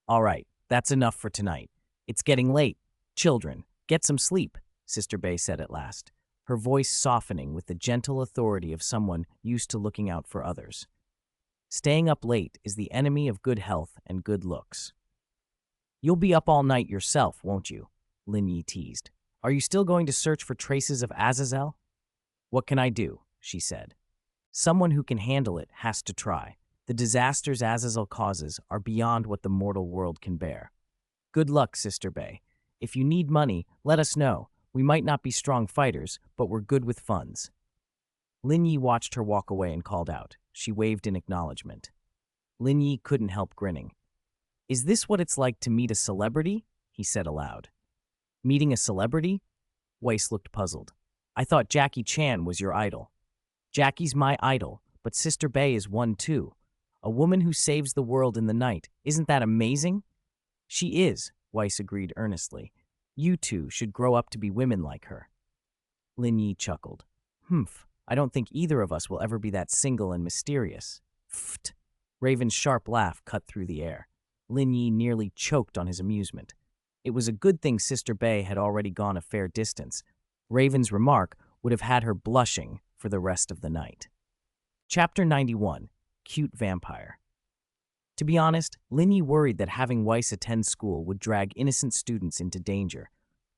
All right, that's enough for tonight. It's getting late. Children, get some sleep, Sister Bay said at last, her voice softening with the gentle authority of someone used to looking out for others. Staying up late is the enemy of good health and good looks. You'll be up all night yourself, won't you? Lin Yi teased. Are you still going to search for traces of Azazel? What can I do? She said. Someone who can handle it has to try. The disasters Azazel causes are beyond what the mortal world can bear. Good luck, Sister Bay. If you need money, let us know. We might not be strong fighters, but we're good with funds. Lin Yi watched her walk away and called out. She waved in acknowledgement. Lin Yi couldn't help grinning. Is this what it's like to meet a celebrity? He said aloud. Meeting a celebrity? Weiss looked puzzled. I thought Jackie Chan was your idol. Jackie's my idol, but Sister Bay is one too. A woman who saves the world in the night. Isn't that amazing? She is, Weiss agreed earnestly. You two should grow up to be women like her. Lin Yi chuckled. Humph, I don't think either of us will ever be that single and mysterious. Pfft. Raven's sharp laugh cut through the air. Lin Yi nearly choked on his amusement. It was a good thing Sister Bay had already gone a fair distance. Raven's remark would have had her blushing for the rest of the night. Chapter 91. Cute Vampire. To be honest, Lin Yi worried that having Weiss attend school would drag innocent students into danger.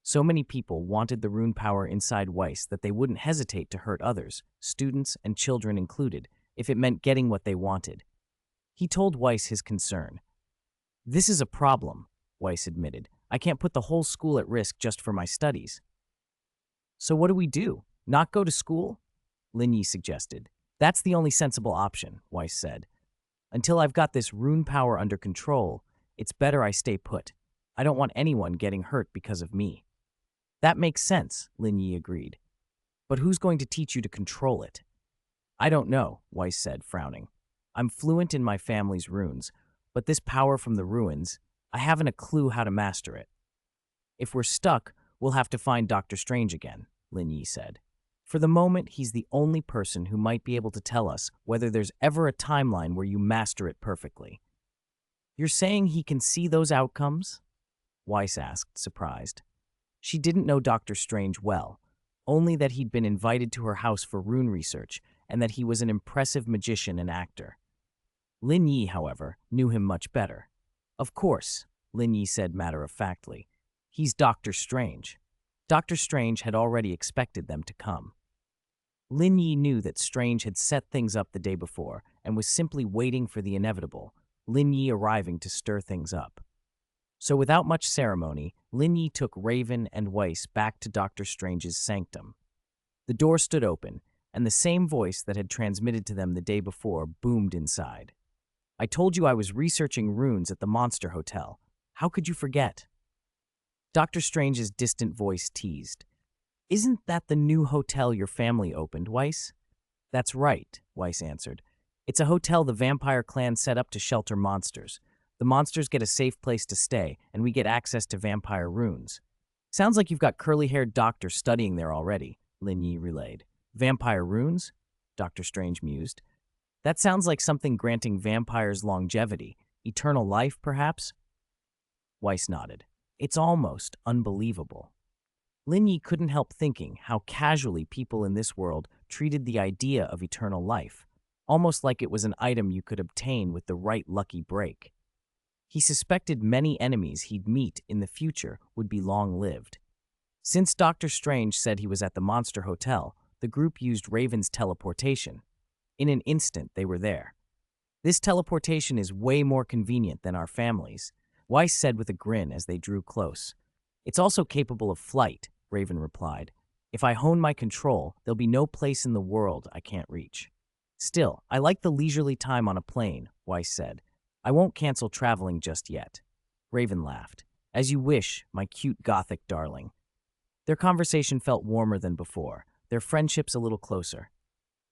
So many people wanted the rune power inside Weiss that they wouldn't hesitate to hurt others, students and children included, if it meant getting what they wanted. He told Weiss his concern. This is a problem, Weiss admitted. I can't put the whole school at risk just for my studies. So what do we do? Not go to school? Lin Yi suggested. That's the only sensible option, Weiss said. Until I've got this rune power under control, it's better I stay put. I don't want anyone getting hurt because of me. That makes sense, Lin Yi agreed. But who's going to teach you to control it? I don't know, Weiss said, frowning. I'm fluent in my family's runes, but this power from the ruins, I haven't a clue how to master it. If we're stuck, we'll have to find Dr. Strange again, Lin Yi said. For the moment, he's the only person who might be able to tell us whether there's ever a timeline where you master it perfectly. You're saying he can see those outcomes? Weiss asked, surprised. She didn't know Dr. Strange well, only that he'd been invited to her house for rune research and that he was an impressive magician and actor. Lin Yi, however, knew him much better. Of course, Lin Yi said matter-of-factly. He's Dr. Strange. Dr. Strange had already expected them to come. Lin Yi knew that Strange had set things up the day before and was simply waiting for the inevitable, Lin Yi arriving to stir things up. So without much ceremony, Lin Yi took Raven and Weiss back to Dr. Strange's sanctum. The door stood open, and the same voice that had transmitted to them the day before boomed inside. I told you I was researching runes at the Monster Hotel. How could you forget? Dr. Strange's distant voice teased. Isn't that the new hotel your family opened, Weiss? That's right, Weiss answered. It's a hotel the vampire clan set up to shelter monsters. The monsters get a safe place to stay, and we get access to vampire runes. Sounds like you've got curly-haired doctors studying there already, Lin Yi relayed. Vampire runes? Dr. Strange mused. That sounds like something granting vampires longevity. Eternal life, perhaps? Weiss nodded. It's almost unbelievable. Lin Yi couldn't help thinking how casually people in this world treated the idea of eternal life, almost like it was an item you could obtain with the right lucky break. He suspected many enemies he'd meet in the future would be long-lived. Since Dr. Strange said he was at the Monster Hotel, the group used Raven's teleportation. In an instant, they were there. This teleportation is way more convenient than our families, Weiss said with a grin as they drew close. It's also capable of flight, Raven replied. If I hone my control, there'll be no place in the world I can't reach. Still, I like the leisurely time on a plane, Weiss said. I won't cancel traveling just yet. Raven laughed. As you wish, my cute gothic darling. Their conversation felt warmer than before, their friendships a little closer.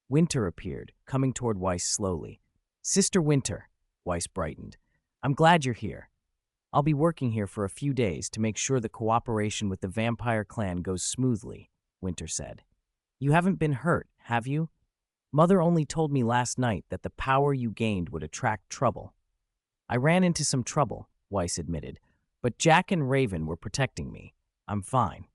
Winter appeared, coming toward Weiss slowly. Sister Winter, Weiss brightened. I'm glad you're here. I'll be working here for a few days to make sure the cooperation with the vampire clan goes smoothly, Winter said. You haven't been hurt, have you? Mother only told me last night that the power you gained would attract trouble. I ran into some trouble, Weiss admitted, but Jack and Raven were protecting me. I'm fine.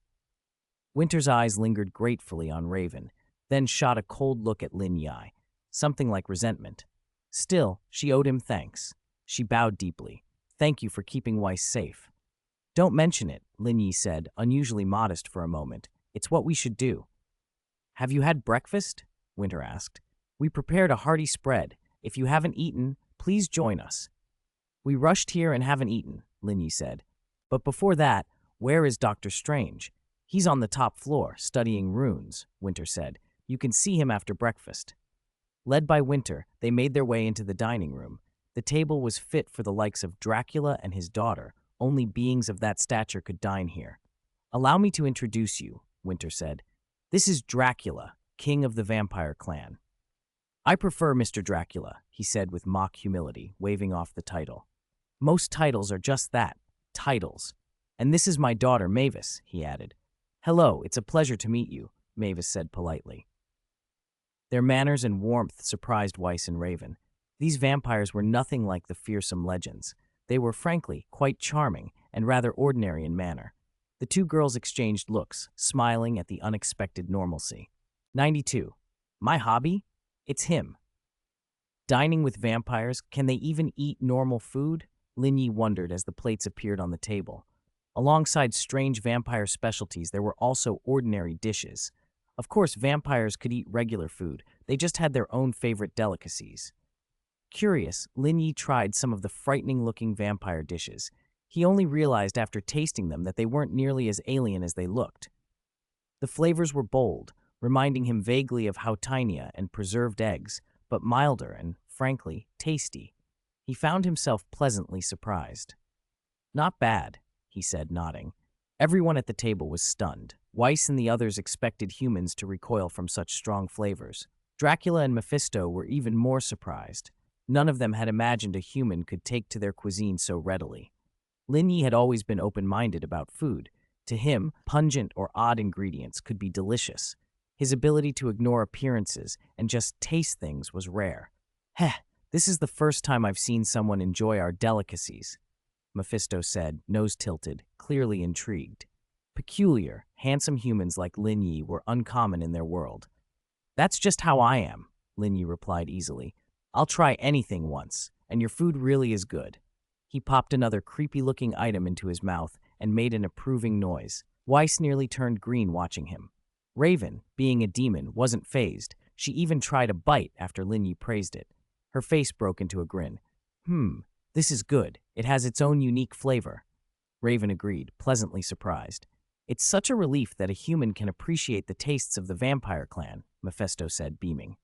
Winter's eyes lingered gratefully on Raven, then shot a cold look at Lin Yi, something like resentment. Still, she owed him thanks. She bowed deeply. Thank you for keeping Weiss safe. Don't mention it, Lin Yi said, unusually modest for a moment. It's what we should do. Have you had breakfast? Winter asked. We prepared a hearty spread. If you haven't eaten, please join us. We rushed here and haven't eaten, Lin Yi said. But before that, where is Dr. Strange? He's on the top floor, studying runes, Winter said. You can see him after breakfast. Led by Winter, they made their way into the dining room. The table was fit for the likes of Dracula and his daughter. Only beings of that stature could dine here. Allow me to introduce you, Winter said. This is Dracula, king of the vampire clan. I prefer Mr. Dracula, he said with mock humility, waving off the title. Most titles are just that, titles. And this is my daughter, Mavis, he added. Hello, it's a pleasure to meet you, Mavis said politely. Their manners and warmth surprised Weiss and Raven. These vampires were nothing like the fearsome legends. They were, frankly, quite charming and rather ordinary in manner. The two girls exchanged looks, smiling at the unexpected normalcy. 92. My hobby? It's him. Dining with vampires, can they even eat normal food? Lin Yi wondered as the plates appeared on the table. Alongside strange vampire specialties, there were also ordinary dishes. Of course, vampires could eat regular food. They just had their own favorite delicacies. Curious, Lin Yi tried some of the frightening-looking vampire dishes. He only realized after tasting them that they weren't nearly as alien as they looked. The flavors were bold, reminding him vaguely of Hautainia and preserved eggs, but milder and, frankly, tasty. He found himself pleasantly surprised. Not bad, he said, nodding. Everyone at the table was stunned. Weiss and the others expected humans to recoil from such strong flavors. Dracula and Mephisto were even more surprised. None of them had imagined a human could take to their cuisine so readily. Lin Yi had always been open-minded about food. To him, pungent or odd ingredients could be delicious. His ability to ignore appearances and just taste things was rare. Heh, this is the first time I've seen someone enjoy our delicacies, Mephisto said, nose tilted, clearly intrigued. Peculiar, handsome humans like Lin Yi were uncommon in their world. That's just how I am, Lin Yi replied easily. I'll try anything once, and your food really is good. He popped another creepy-looking item into his mouth and made an approving noise. Weiss nearly turned green watching him. Raven, being a demon, wasn't fazed. She even tried a bite after Lin Yi praised it. Her face broke into a grin. This is good. It has its own unique flavor. Raven agreed, pleasantly surprised. It's such a relief that a human can appreciate the tastes of the vampire clan, Mephisto said, beaming.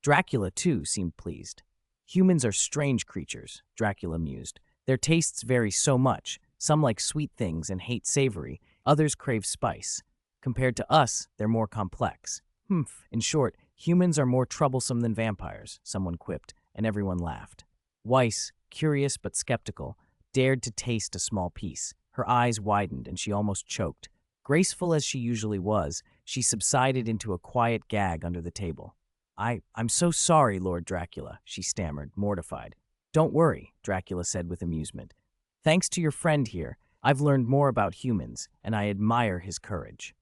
Dracula, too, seemed pleased. Humans are strange creatures, Dracula mused. Their tastes vary so much. Some like sweet things and hate savory. Others crave spice. Compared to us, they're more complex. In short, humans are more troublesome than vampires, someone quipped, and everyone laughed. Weiss, curious but skeptical, dared to taste a small piece. Her eyes widened and she almost choked. Graceful as she usually was, she subsided into a quiet gag under the table. I'm so sorry, Lord Dracula, she stammered, mortified. Don't worry, Dracula said with amusement. Thanks to your friend here, I've learned more about humans, and I admire his courage.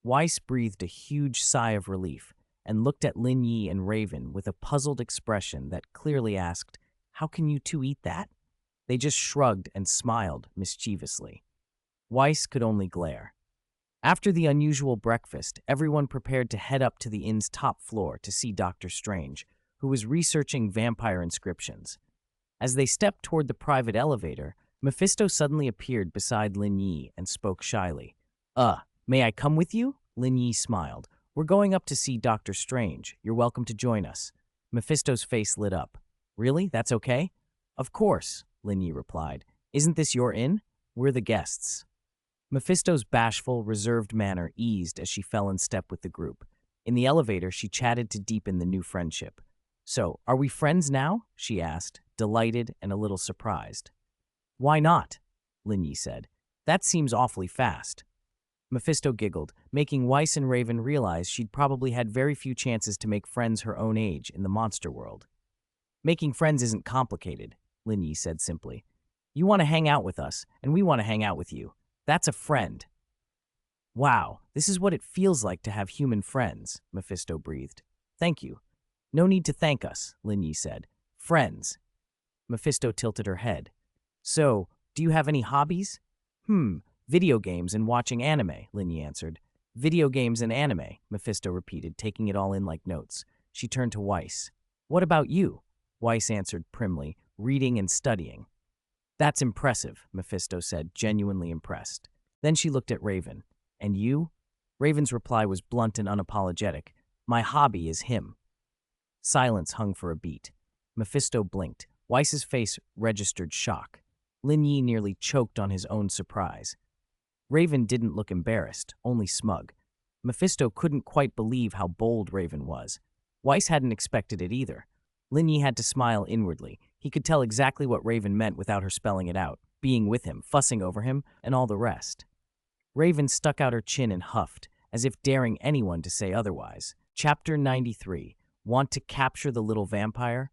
Weiss breathed a huge sigh of relief and looked at Lin Yi and Raven with a puzzled expression that clearly asked, How can you two eat that? They just shrugged and smiled mischievously. Weiss could only glare. After the unusual breakfast, everyone prepared to head up to the inn's top floor to see Dr. Strange, who was researching vampire inscriptions. As they stepped toward the private elevator, Mephisto suddenly appeared beside Lin Yi and spoke shyly. May I come with you? Lin Yi smiled. We're going up to see Dr. Strange. You're welcome to join us. Mephisto's face lit up. Really? That's okay? Of course, Lin Yi replied. Isn't this your inn? We're the guests. Mephisto's bashful, reserved manner eased as she fell in step with the group. In the elevator, she chatted to deepen the new friendship. So, are we friends now? She asked, delighted and a little surprised. Why not? Lin Yi said. That seems awfully fast. Mephisto giggled, making Weiss and Raven realize she'd probably had very few chances to make friends her own age in the monster world. Making friends isn't complicated, Lin Yi said simply. You want to hang out with us, and we want to hang out with you. That's a friend. Wow, this is what it feels like to have human friends, Mephisto breathed. Thank you. No need to thank us, Lin Yi said. Friends. Mephisto tilted her head. So, do you have any hobbies? Video games and watching anime, Lin Yi answered. Video games and anime, Mephisto repeated, taking it all in like notes. She turned to Weiss. What about you? Weiss answered primly, reading and studying. That's impressive, Mephisto said, genuinely impressed. Then she looked at Raven. And you? Raven's reply was blunt and unapologetic. My hobby is him. Silence hung for a beat. Mephisto blinked. Weiss's face registered shock. Lin Yi nearly choked on his own surprise. Raven didn't look embarrassed, only smug. Mephisto couldn't quite believe how bold Raven was. Weiss hadn't expected it either. Lin Yi had to smile inwardly. He could tell exactly what Raven meant without her spelling it out, being with him, fussing over him, and all the rest. Raven stuck out her chin and huffed, as if daring anyone to say otherwise. Chapter 93. Want to capture the little vampire?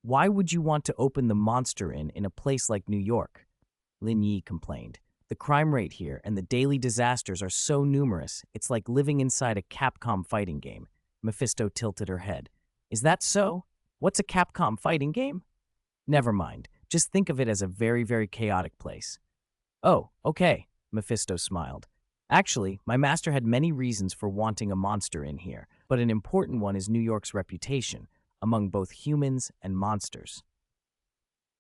Why would you want to open the Monster Inn in a place like New York? Lin Yi complained. The crime rate here and the daily disasters are so numerous, it's like living inside a Capcom fighting game. Mephisto tilted her head. Is that so? What's a Capcom fighting game? Never mind. Just think of it as a very, very chaotic place. Oh, okay, Mephisto smiled. Actually, my master had many reasons for wanting a monster in here, but an important one is New York's reputation among both humans and monsters.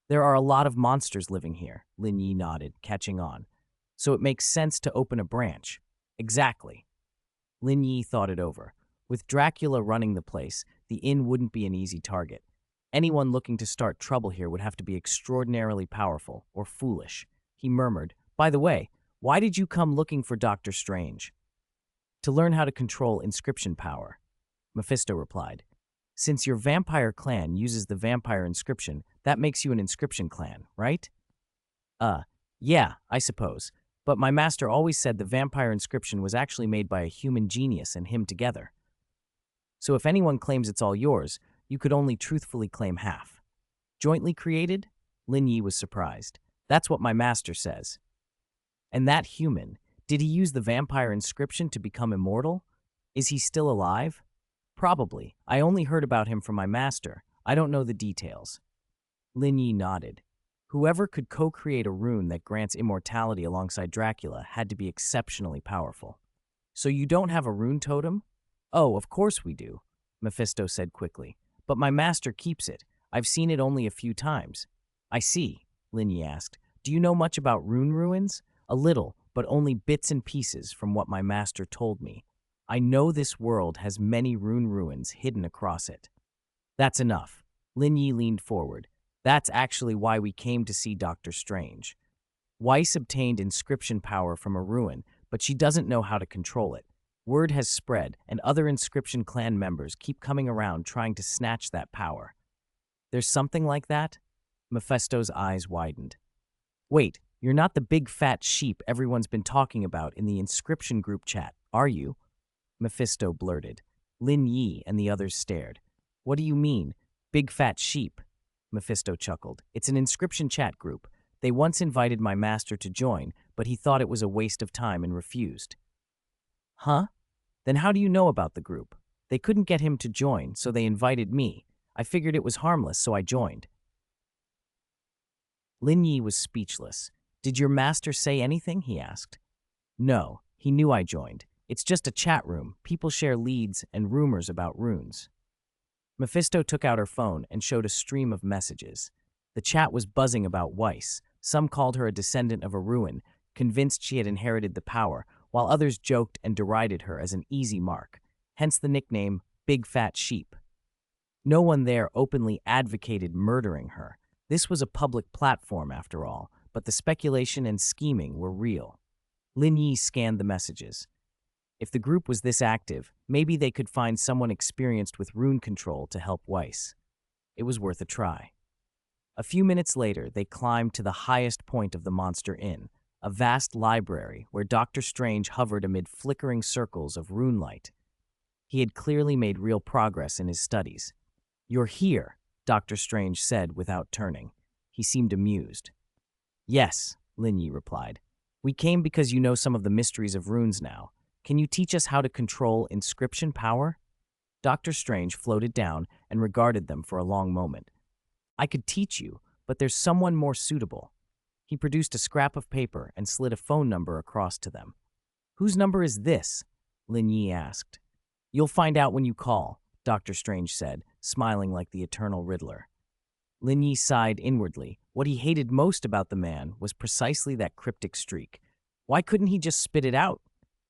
There are a lot of monsters living here, Lin Yi nodded, catching on. So it makes sense to open a branch. Exactly. Lin Yi thought it over. With Dracula running the place, the inn wouldn't be an easy target. Anyone looking to start trouble here would have to be extraordinarily powerful or foolish. He murmured, By the way, why did you come looking for Dr. Strange? To learn how to control inscription power, Mephisto replied. Since your vampire clan uses the vampire inscription, that makes you an inscription clan, right? Yeah, I suppose. But my master always said the vampire inscription was actually made by a human genius and him together. So if anyone claims it's all yours, you could only truthfully claim half. Jointly created? Lin Yi was surprised. That's what my master says. And that human, did he use the vampire inscription to become immortal? Is he still alive? Probably. I only heard about him from my master. I don't know the details. Lin Yi nodded. Whoever could co-create a rune that grants immortality alongside Dracula had to be exceptionally powerful. So you don't have a rune totem? Oh, of course we do, Mephisto said quickly. But my master keeps it. I've seen it only a few times. I see, Lin Yi asked. Do you know much about rune ruins? A little, but only bits and pieces from what my master told me. I know this world has many rune ruins hidden across it. That's enough. Lin Yi leaned forward. That's actually why we came to see Dr. Strange. Weiss obtained inscription power from a ruin, but she doesn't know how to control it. Word has spread, and other inscription clan members keep coming around trying to snatch that power. There's something like that? Mephisto's eyes widened. Wait, you're not the big fat sheep everyone's been talking about in the inscription group chat, are you? Mephisto blurted. Lin Yi and the others stared. What do you mean, big fat sheep? Mephisto chuckled. It's an inscription chat group. They once invited my master to join, but he thought it was a waste of time and refused. Huh? Then how do you know about the group? They couldn't get him to join, so they invited me. I figured it was harmless, so I joined. Lin Yi was speechless. Did your master say anything? He asked. No, he knew I joined. It's just a chat room. People share leads and rumors about runes. Mephisto took out her phone and showed a stream of messages. The chat was buzzing about Weiss. Some called her a descendant of a ruin, convinced she had inherited the power, while others joked and derided her as an easy mark, hence the nickname Big Fat Sheep. No one there openly advocated murdering her. This was a public platform, after all, but the speculation and scheming were real. Lin Yi scanned the messages. If the group was this active, maybe they could find someone experienced with rune control to help Weiss. It was worth a try. A few minutes later, they climbed to the highest point of the Monster Inn, a vast library where Dr. Strange hovered amid flickering circles of rune light. He had clearly made real progress in his studies. "You're here," Dr. Strange said without turning. He seemed amused. "Yes," Lin Yi replied. "We came because you know some of the mysteries of runes now. Can you teach us how to control inscription power?" Dr. Strange floated down and regarded them for a long moment. "I could teach you, but there's someone more suitable." He produced a scrap of paper and slid a phone number across to them. "Whose number is this?" Lin Yi asked. "You'll find out when you call," Dr. Strange said, smiling like the eternal Riddler. Lin Yi sighed inwardly. What he hated most about the man was precisely that cryptic streak. Why couldn't he just spit it out?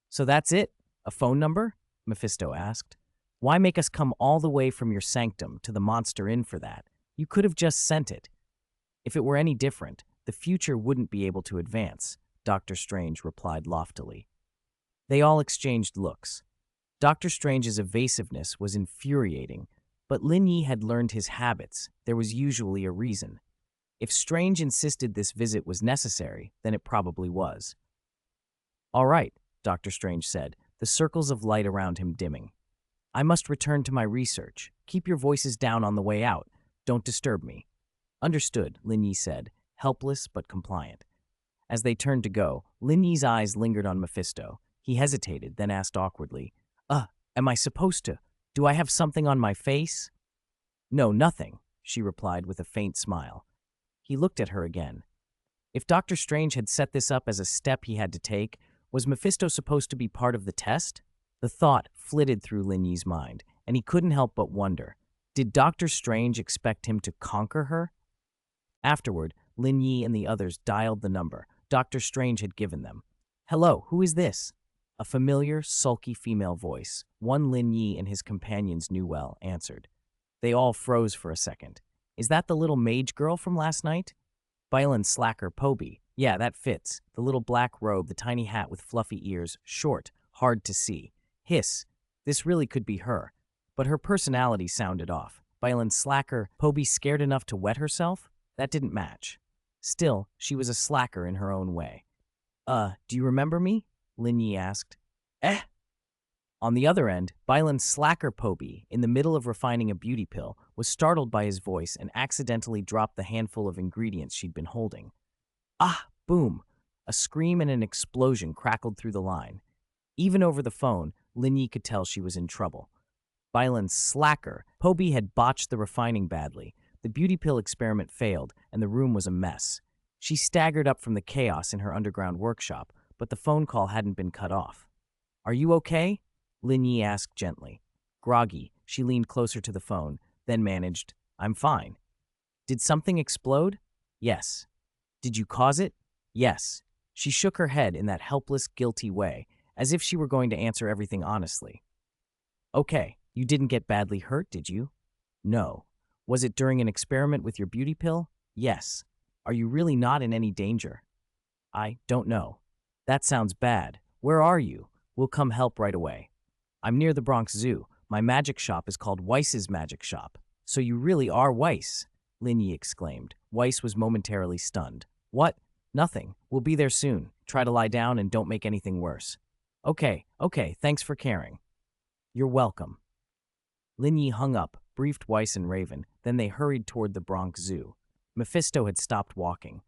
"So that's it? A phone number?" Mephisto asked. "Why make us come all the way from your sanctum to the Monster Inn for that? You could have just sent it." "If it were any different, the future wouldn't be able to advance," Dr. Strange replied loftily. They all exchanged looks. Dr. Strange's evasiveness was infuriating, but Lin Yi had learned his habits. There was usually a reason. If Strange insisted this visit was necessary, then it probably was. "All right," Dr. Strange said, the circles of light around him dimming. "I must return to my research. Keep your voices down on the way out. Don't disturb me." "Understood," Lin Yi said, helpless but compliant. As they turned to go, Lin Yi's eyes lingered on Mephisto. He hesitated, then asked awkwardly, am I supposed to? Do I have something on my face?" "No, nothing," she replied with a faint smile. He looked at her again. If Dr. Strange had set this up as a step he had to take, was Mephisto supposed to be part of the test? The thought flitted through Lin Yi's mind, and he couldn't help but wonder, did Dr. Strange expect him to conquer her? Afterward, Lin Yi and the others dialed the number Dr. Strange had given them. "Hello, who is this?" A familiar, sulky female voice, one Lin Yi and his companions knew well, answered. They all froze for a second. "Is that the little mage girl from last night?" "Violin slacker Poby. Yeah, that fits. The little black robe, the tiny hat with fluffy ears, short, hard to see. Hiss. This really could be her. But her personality sounded off. Violin slacker Poby scared enough to wet herself? That didn't match. Still, she was a slacker in her own way. Do you remember me?" Lin Yi asked. "Eh?" On the other end, Violin slacker Poby, in the middle of refining a beauty pill, was startled by his voice and accidentally dropped the handful of ingredients she'd been holding. Ah! Boom! A scream and an explosion crackled through the line. Even over the phone, Lin Yi could tell she was in trouble. Violin slacker Poby had botched the refining badly. The beauty pill experiment failed, and the room was a mess. She staggered up from the chaos in her underground workshop, but the phone call hadn't been cut off. "Are you okay?" Lin Yi asked gently. Groggy, she leaned closer to the phone, then managed, "I'm fine." "Did something explode?" "Yes." "Did you cause it?" "Yes." She shook her head in that helpless, guilty way, as if she were going to answer everything honestly. "Okay, you didn't get badly hurt, did you?" "No." "Was it during an experiment with your beauty pill?" "Yes." "Are you really not in any danger?" "I don't know." "That sounds bad. Where are you? We'll come help right away." "I'm near the Bronx Zoo. My magic shop is called Weiss's Magic Shop." "So you really are Weiss?" Lin Yi exclaimed. Weiss was momentarily stunned. "What? Nothing. We'll be there soon. Try to lie down and don't make anything worse." Okay, thanks for caring." "You're welcome." Lin Yi hung up, briefed Weiss and Raven, then they hurried toward the Bronx Zoo. Mephisto had stopped walking.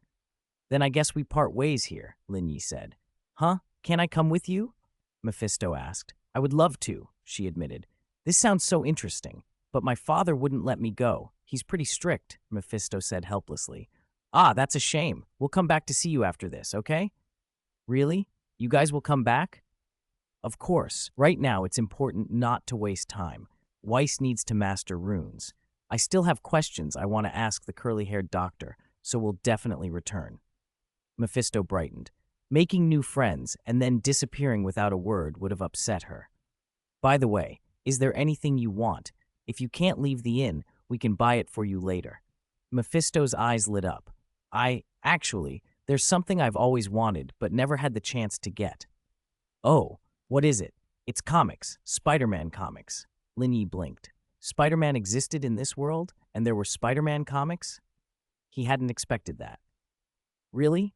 "Then I guess we part ways here," Lin Yi said. "Huh? Can I come with you?" Mephisto asked. "I would love to," she admitted. "This sounds so interesting, but my father wouldn't let me go. He's pretty strict," Mephisto said helplessly. "Ah, that's a shame. We'll come back to see you after this, okay?" "Really? You guys will come back?" "Of course. Right now, it's important not to waste time. Weiss needs to master runes. I still have questions I want to ask the curly-haired doctor, so we'll definitely return." Mephisto brightened. Making new friends and then disappearing without a word would have upset her. "By the way, is there anything you want? If you can't leave the inn, we can buy it for you later. Mephisto's eyes lit up. Actually, there's something I've always wanted but never had the chance to get. Oh, what is it? It's comics, Spider-Man comics. Lin Yi blinked. Spider-Man existed in this world, and there were Spider-Man comics? He hadn't expected that. Really?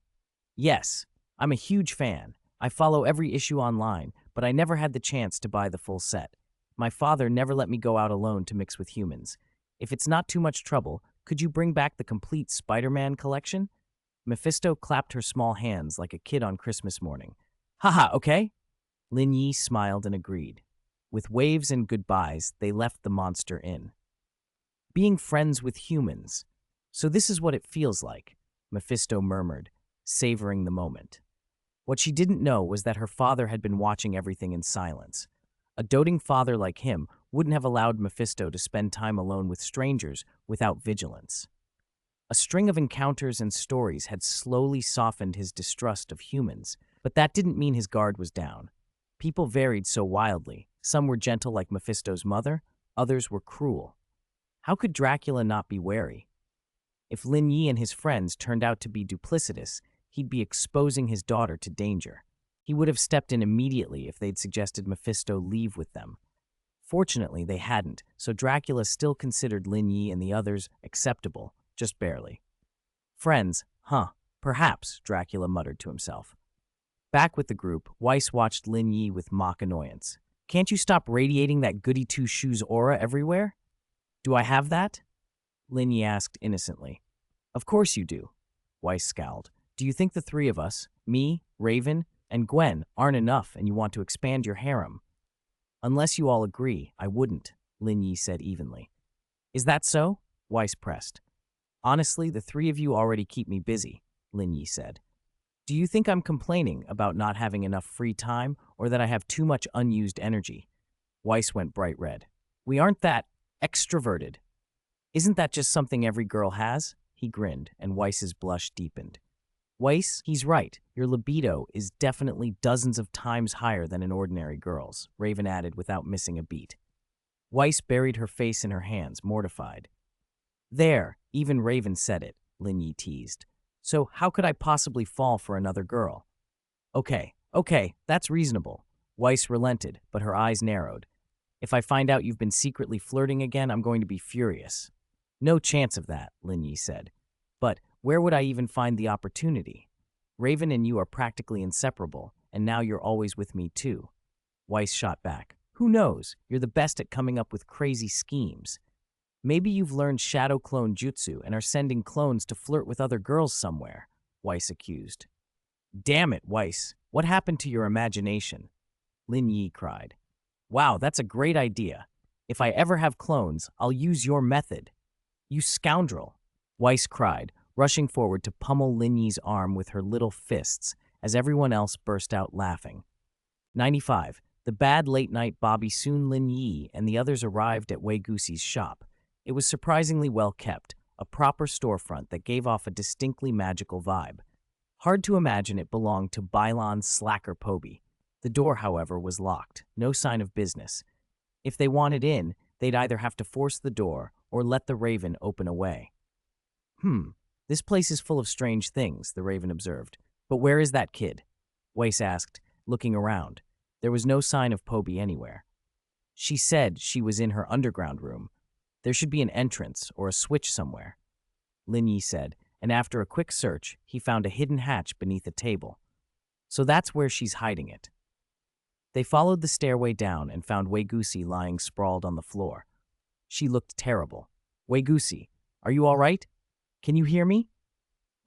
Yes, I'm a huge fan. I follow every issue online, but I never had the chance to buy the full set. My father never let me go out alone to mix with humans. If it's not too much trouble, could you bring back the complete Spider-Man collection? Mephisto clapped her small hands like a kid on Christmas morning. Haha, okay? Lin Yi smiled and agreed. With waves and goodbyes, they left the Monster Inn. Being friends with humans. So this is what it feels like, Mephisto murmured, savoring the moment. What she didn't know was that her father had been watching everything in silence. A doting father like him wouldn't have allowed Mephisto to spend time alone with strangers without vigilance. A string of encounters and stories had slowly softened his distrust of humans, but that didn't mean his guard was down. People varied so wildly. Some were gentle like Mephisto's mother, others were cruel. How could Dracula not be wary? If Lin Yi and his friends turned out to be duplicitous, he'd be exposing his daughter to danger. He would have stepped in immediately if they'd suggested Mephisto leave with them. Fortunately, they hadn't, so Dracula still considered Lin Yi and the others acceptable, just barely. Friends, huh? Perhaps, Dracula muttered to himself. Back with the group, Weiss watched Lin Yi with mock annoyance. Can't you stop radiating that goody two-shoes aura everywhere? Do I have that? Lin Yi asked innocently. Of course you do, Weiss scowled. Do you think the three of us, me, Raven, and Gwen, aren't enough and you want to expand your harem? Unless you all agree, I wouldn't, Lin Yi said evenly. Is that so? Weiss pressed. Honestly, the three of you already keep me busy, Lin Yi said. Do you think I'm complaining about not having enough free time or that I have too much unused energy? Weiss went bright red. We aren't that extroverted. Isn't that just something every girl has? He grinned, and Weiss's blush deepened. Weiss, he's right. Your libido is definitely dozens of times higher than an ordinary girl's, Raven added without missing a beat. Weiss buried her face in her hands, mortified. There, even Raven said it, Lin Yi teased. So how could I possibly fall for another girl? Okay, that's reasonable. Weiss relented, but her eyes narrowed. If I find out you've been secretly flirting again, I'm going to be furious. No chance of that, Lin Yi said. But where would I even find the opportunity? Raven and you are practically inseparable, and now you're always with me too. Weiss shot back. Who knows? You're the best at coming up with crazy schemes. Maybe you've learned shadow clone jutsu and are sending clones to flirt with other girls somewhere, Weiss accused. Damn it, Weiss. What happened to your imagination? Lin Yi cried. Wow, that's a great idea. If I ever have clones, I'll use your method. You scoundrel, Weiss cried, rushing forward to pummel Lin Yi's arm with her little fists as everyone else burst out laughing. 95. The bad late-night Bobby soon Lin Yi and the others arrived at Wei Guxi's shop. It was surprisingly well kept, a proper storefront that gave off a distinctly magical vibe. Hard to imagine it belonged to Bylon's slacker Poby. The door, however, was locked, no sign of business. If they wanted in, they'd either have to force the door or let the Raven open a way. This place is full of strange things, the Raven observed. But where is that kid? Weiss asked, looking around. There was no sign of Poby anywhere. She said she was in her underground room. There should be an entrance or a switch somewhere, Lin Yi said, and after a quick search, he found a hidden hatch beneath a table. So that's where she's hiding it. They followed the stairway down and found Wei Guxi lying sprawled on the floor. She looked terrible. Wei Guxi, are you all right? Can you hear me?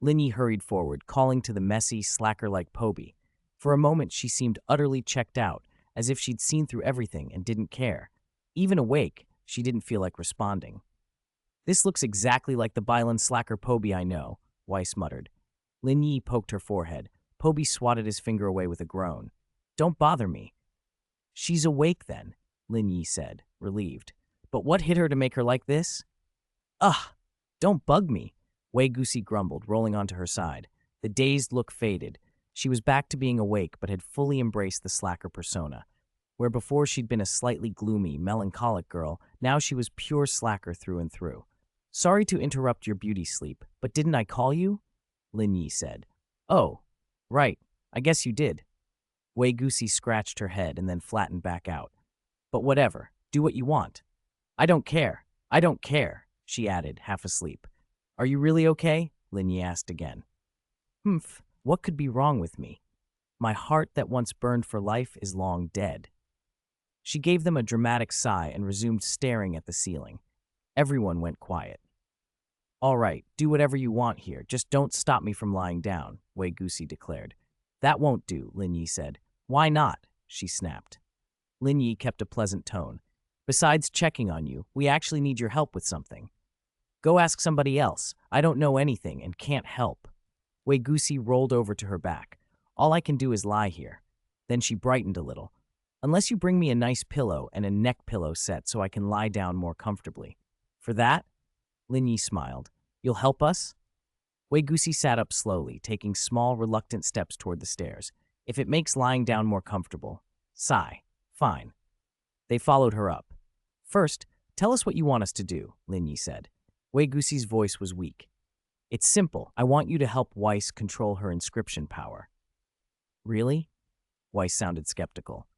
Lin Yi hurried forward, calling to the messy, slacker-like Poby. For a moment, she seemed utterly checked out, as if she'd seen through everything and didn't care. Even awake, she didn't feel like responding. This looks exactly like the Bylon slacker Poby I know, Weiss muttered. Lin Yi poked her forehead. Poby swatted his finger away with a groan. Don't bother me. She's awake then, Lin Yi said, relieved. But what hit her to make her like this? Ugh, don't bug me, Wei Guxi grumbled, rolling onto her side. The dazed look faded. She was back to being awake but had fully embraced the slacker persona. Where before she'd been a slightly gloomy, melancholic girl, now she was pure slacker through and through. "Sorry to interrupt your beauty sleep, but didn't I call you?" Lin Yi said. "Oh, right, I guess you did." Wei Gusi scratched her head and then flattened back out. "But whatever, do what you want." "I don't care, I don't care," she added, half asleep. "Are you really okay?" Lin Yi asked again. "Humph, what could be wrong with me? My heart that once burned for life is long dead." She gave them a dramatic sigh and resumed staring at the ceiling. Everyone went quiet. "All right, do whatever you want here, just don't stop me from lying down," Wei Gusi declared. "That won't do," Lin Yi said. "Why not?" she snapped. Lin Yi kept a pleasant tone. "Besides checking on you, we actually need your help with something." "Go ask somebody else. I don't know anything and can't help." Wei Gusi rolled over to her back. "All I can do is lie here." Then she brightened a little. "Unless you bring me a nice pillow and a neck pillow set so I can lie down more comfortably." "For that?" Lin Yi smiled. "You'll help us?" Wei Gusi sat up slowly, taking small, reluctant steps toward the stairs. "If it makes lying down more comfortable." Sigh. "Fine." They followed her up. "First, tell us what you want us to do," Lin Yi said. Wei Gusi's voice was weak. "It's simple. I want you to help Weiss control her inscription power." "Really?" Weiss sounded skeptical.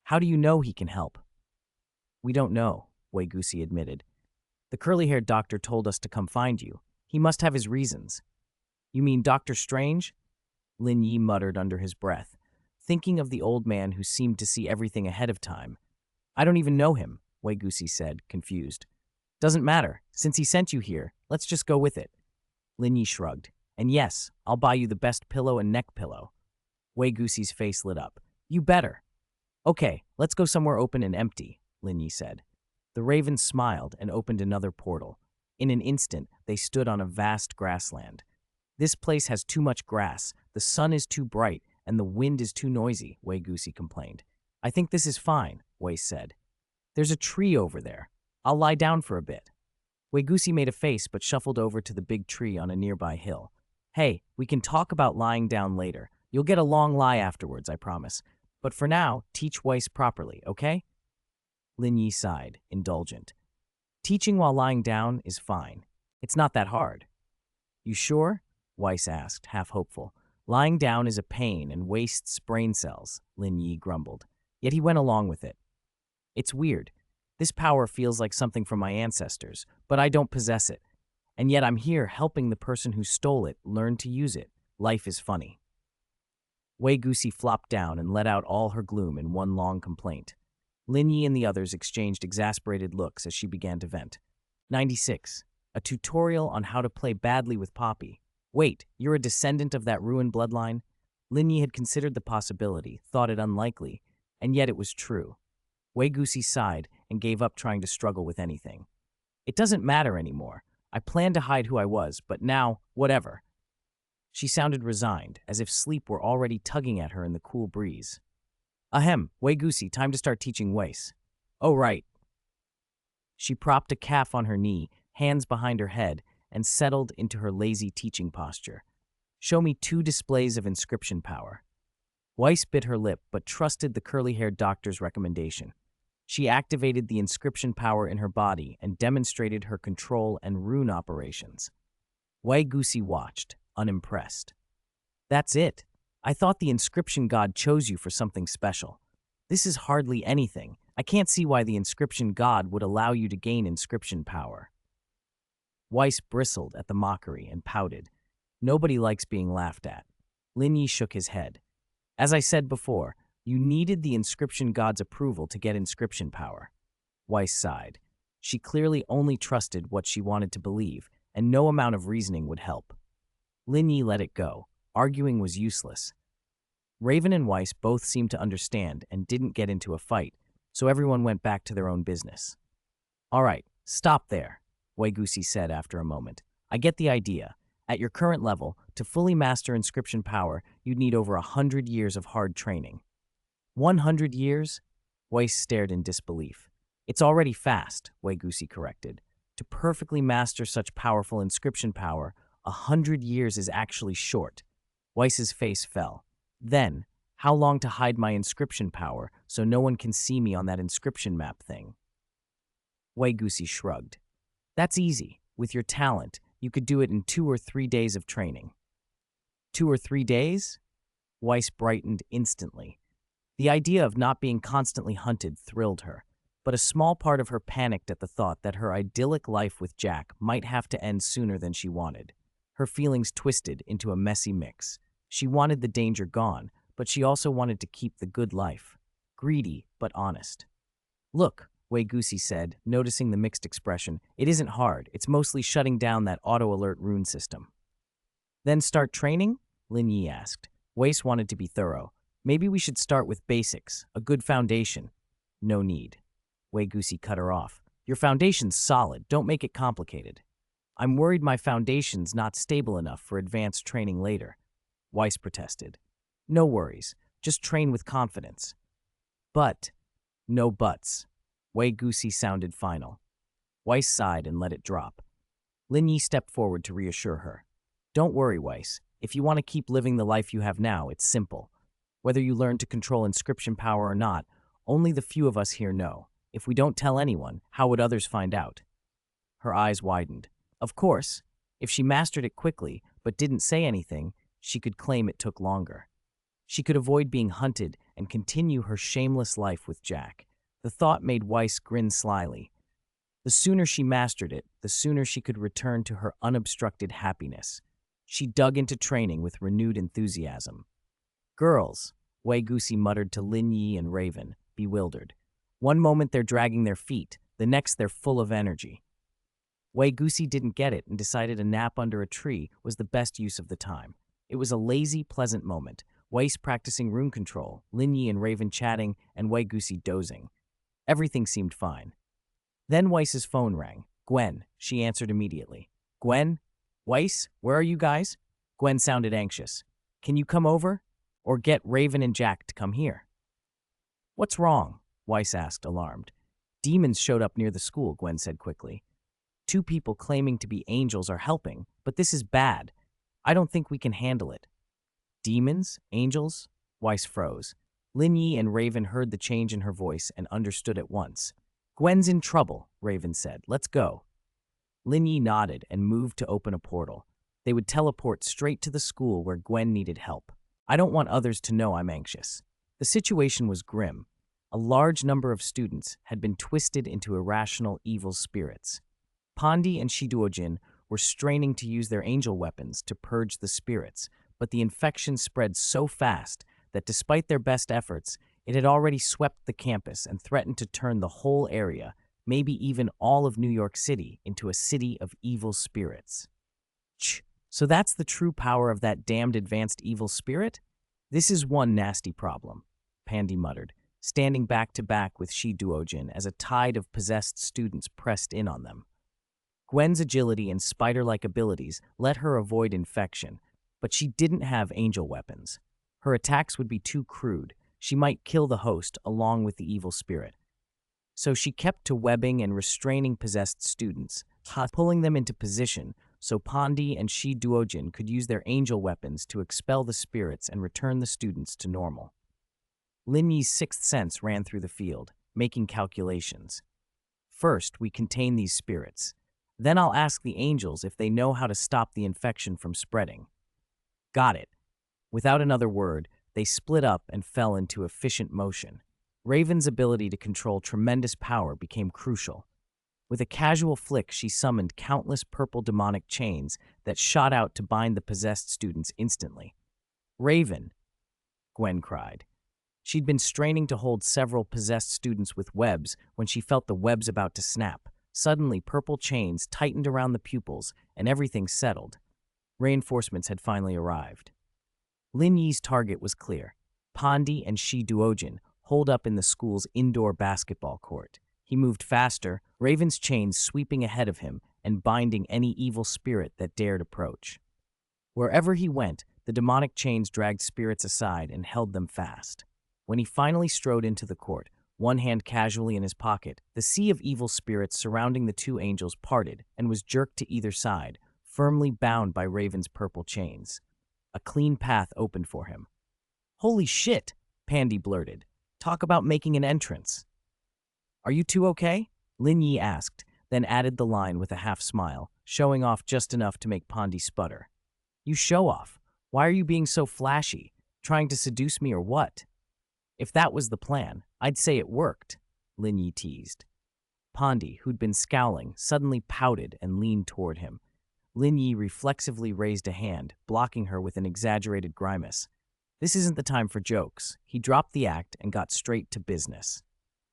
"How do you know he can help?" "We don't know," Wei Gusi admitted. "The curly-haired doctor told us to come find you. He must have his reasons." "You mean Doctor Strange?" Lin Yi muttered under his breath, thinking of the old man who seemed to see everything ahead of time. "I don't even know him," Wei Gusi said, confused. "Doesn't matter. Since he sent you here, let's just go with it." Lin Yi shrugged. "And yes, I'll buy you the best pillow and neck pillow." Wei Gusi's face lit up. "You better." "Okay, let's go somewhere open and empty," Lin Yi said. The raven smiled and opened another portal. In an instant, they stood on a vast grassland. "This place has too much grass, the sun is too bright, and the wind is too noisy," Wei Gusi complained. "I think this is fine," Wei said. "There's a tree over there. I'll lie down for a bit." Wei Gusi made a face but shuffled over to the big tree on a nearby hill. "Hey, we can talk about lying down later. You'll get a long lie afterwards, I promise. But for now, teach Weiss properly, okay?" Lin Yi sighed, indulgent. "Teaching while lying down is fine. It's not that hard." "You sure?" Weiss asked, half hopeful. "Lying down is a pain and wastes brain cells," Lin Yi grumbled. Yet he went along with it. "It's weird. This power feels like something from my ancestors, but I don't possess it. And yet I'm here helping the person who stole it learn to use it. Life is funny." Wei Gusi flopped down and let out all her gloom in one long complaint. Lin Yi and the others exchanged exasperated looks as she began to vent. 96. A tutorial on how to play badly with Poppy. Wait, you're a descendant of that ruined bloodline? Lin Yi had considered the possibility, thought it unlikely, and yet it was true. Wei Gusi sighed and gave up trying to struggle with anything. "It doesn't matter anymore. I planned to hide who I was, but now, whatever." She sounded resigned, as if sleep were already tugging at her in the cool breeze. "Ahem, Wei Gusi, time to start teaching Weiss." "Oh, right." She propped a calf on her knee, hands behind her head, and settled into her lazy teaching posture. "Show me 2 displays of inscription power." Weiss bit her lip, but trusted the curly-haired doctor's recommendation. She activated the inscription power in her body and demonstrated her control and rune operations. Wei Gusi watched, unimpressed. "That's it. I thought the inscription god chose you for something special. This is hardly anything. I can't see why the inscription god would allow you to gain inscription power." Weiss bristled at the mockery and pouted. Nobody likes being laughed at. Lin Yi shook his head. "As I said before, you needed the inscription god's approval to get inscription power." Weiss sighed. She clearly only trusted what she wanted to believe, and no amount of reasoning would help. Lin Yi let it go. Arguing was useless. Raven and Weiss both seemed to understand and didn't get into a fight, so everyone went back to their own business. "All right, stop there," Wei Gusi said after a moment. "I get the idea. At your current level, to fully master inscription power, you'd need over 100 years of hard training." 100 years? Weiss stared in disbelief. "It's already fast," Wei Gusi corrected. "To perfectly master such powerful inscription power, 100 years is actually short." Weiss's face fell. "Then, How long to hide my inscription power so no one can see me on that inscription map thing? Waigusi shrugged. That's easy. With your talent, you could do it in 2 or 3 days of training. 2 or 3 days? Weiss brightened instantly. The idea of not being constantly hunted thrilled her, but a small part of her panicked at the thought that her idyllic life with Jack might have to end sooner than she wanted. Her feelings twisted into a messy mix. She wanted the danger gone, but she also wanted to keep the good life. Greedy, but honest. Look, Waigusi said, noticing the mixed expression, it isn't hard. It's mostly shutting down that auto-alert rune system. Then start training? Lin Yi asked. Weiss wanted to be thorough. Maybe we should start with basics, a good foundation. No need. Waigusi cut her off. Your foundation's solid. Don't make it complicated. I'm worried my foundation's not stable enough for advanced training later. Weiss protested. No worries. Just train with confidence. But, no buts. Waigusi sounded final. Weiss sighed and let it drop. Lin Yi stepped forward to reassure her. Don't worry, Weiss. If you want to keep living the life you have now, it's simple. Whether you learn to control inscription power or not, only the few of us here know. If we don't tell anyone, how would others find out? Her eyes widened. Of course, if she mastered it quickly but didn't say anything, she could claim it took longer. She could avoid being hunted and continue her shameless life with Jack. The thought made Weiss grin slyly. The sooner she mastered it, the sooner she could return to her unobstructed happiness. She dug into training with renewed enthusiasm. Girls, Waigusi muttered to Lin Yi and Raven, bewildered. One moment they're dragging their feet, the next they're full of energy. Waigusi didn't get it and decided a nap under a tree was the best use of the time. It was a lazy, pleasant moment. Weiss practicing rune control, Lin Yi and Raven chatting, and Waigusi dozing. Everything seemed fine. Then Weiss's phone rang. Gwen, she answered immediately. Gwen? Weiss, where are you guys? Gwen sounded anxious. Can you come over? Or get Raven and Jack to come here? What's wrong? Weiss asked, alarmed. Demons showed up near the school, Gwen said quickly. 2 people claiming to be angels are helping, but this is bad. I don't think we can handle it. Demons? Angels? Weiss froze. Lin Yi and Raven heard the change in her voice and understood at once. Gwen's in trouble, Raven said. Let's go. Lin Yi nodded and moved to open a portal. They would teleport straight to the school where Gwen needed help. I don't want others to know I'm anxious. The situation was grim. A large number of students had been twisted into irrational evil spirits. Pandi and Shiduojin were straining to use their angel weapons to purge the spirits, but the infection spread so fast that despite their best efforts, it had already swept the campus and threatened to turn the whole area, maybe even all of New York City, into a city of evil spirits. So that's the true power of that damned advanced evil spirit? This is one nasty problem, Pandi muttered, standing back to back with Shiduojin as a tide of possessed students pressed in on them. Gwen's agility and spider-like abilities let her avoid infection, but she didn't have angel weapons. Her attacks would be too crude. She might kill the host along with the evil spirit. So she kept to webbing and restraining possessed students, pulling them into position so Pandi and Shiduojin could use their angel weapons to expel the spirits and return the students to normal. Lin Yi's sixth sense ran through the field, making calculations. First, we contain these spirits. Then I'll ask the angels if they know how to stop the infection from spreading. Got it. Without another word, they split up and fell into efficient motion. Raven's ability to control tremendous power became crucial. With a casual flick, she summoned countless purple demonic chains that shot out to bind the possessed students instantly. Raven, Gwen cried. She'd been straining to hold several possessed students with webs when she felt the webs about to snap. Suddenly, purple chains tightened around the pupils, and everything settled. Reinforcements had finally arrived. Lin Yi's target was clear. Pandi and Shiduojin holed up in the school's indoor basketball court. He moved faster, Raven's chains sweeping ahead of him and binding any evil spirit that dared approach. Wherever he went, the demonic chains dragged spirits aside and held them fast. When he finally strode into the court, one hand casually in his pocket, the sea of evil spirits surrounding the 2 angels parted and was jerked to either side, firmly bound by Raven's purple chains. A clean path opened for him. Holy shit, Pandy blurted. Talk about making an entrance. Are you two okay? Lin Yi asked, then added the line with a half smile, showing off just enough to make Pandy sputter. You show off. Why are you being so flashy? Trying to seduce me or what? If that was the plan, I'd say it worked, Lin Yi teased. Pandy, who'd been scowling, suddenly pouted and leaned toward him. Lin Yi reflexively raised a hand, blocking her with an exaggerated grimace. This isn't the time for jokes. He dropped the act and got straight to business.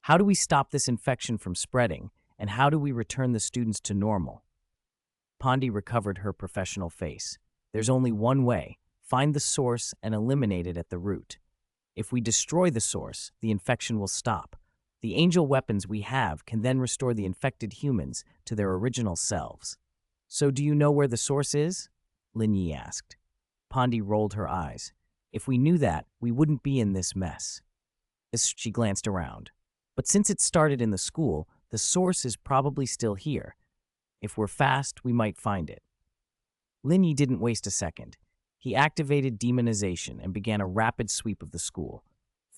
How do we stop this infection from spreading, and how do we return the students to normal? Pandy recovered her professional face. There's only one way. Find the source and eliminate it at the root. If we destroy the source, the infection will stop. The angel weapons we have can then restore the infected humans to their original selves. So do you know where the source is? Lin Yi asked. Pandy rolled her eyes. If we knew that, we wouldn't be in this mess. She glanced around. But since it started in the school, the source is probably still here. If we're fast, we might find it. Lin Yi didn't waste a second. He activated demonization and began a rapid sweep of the school.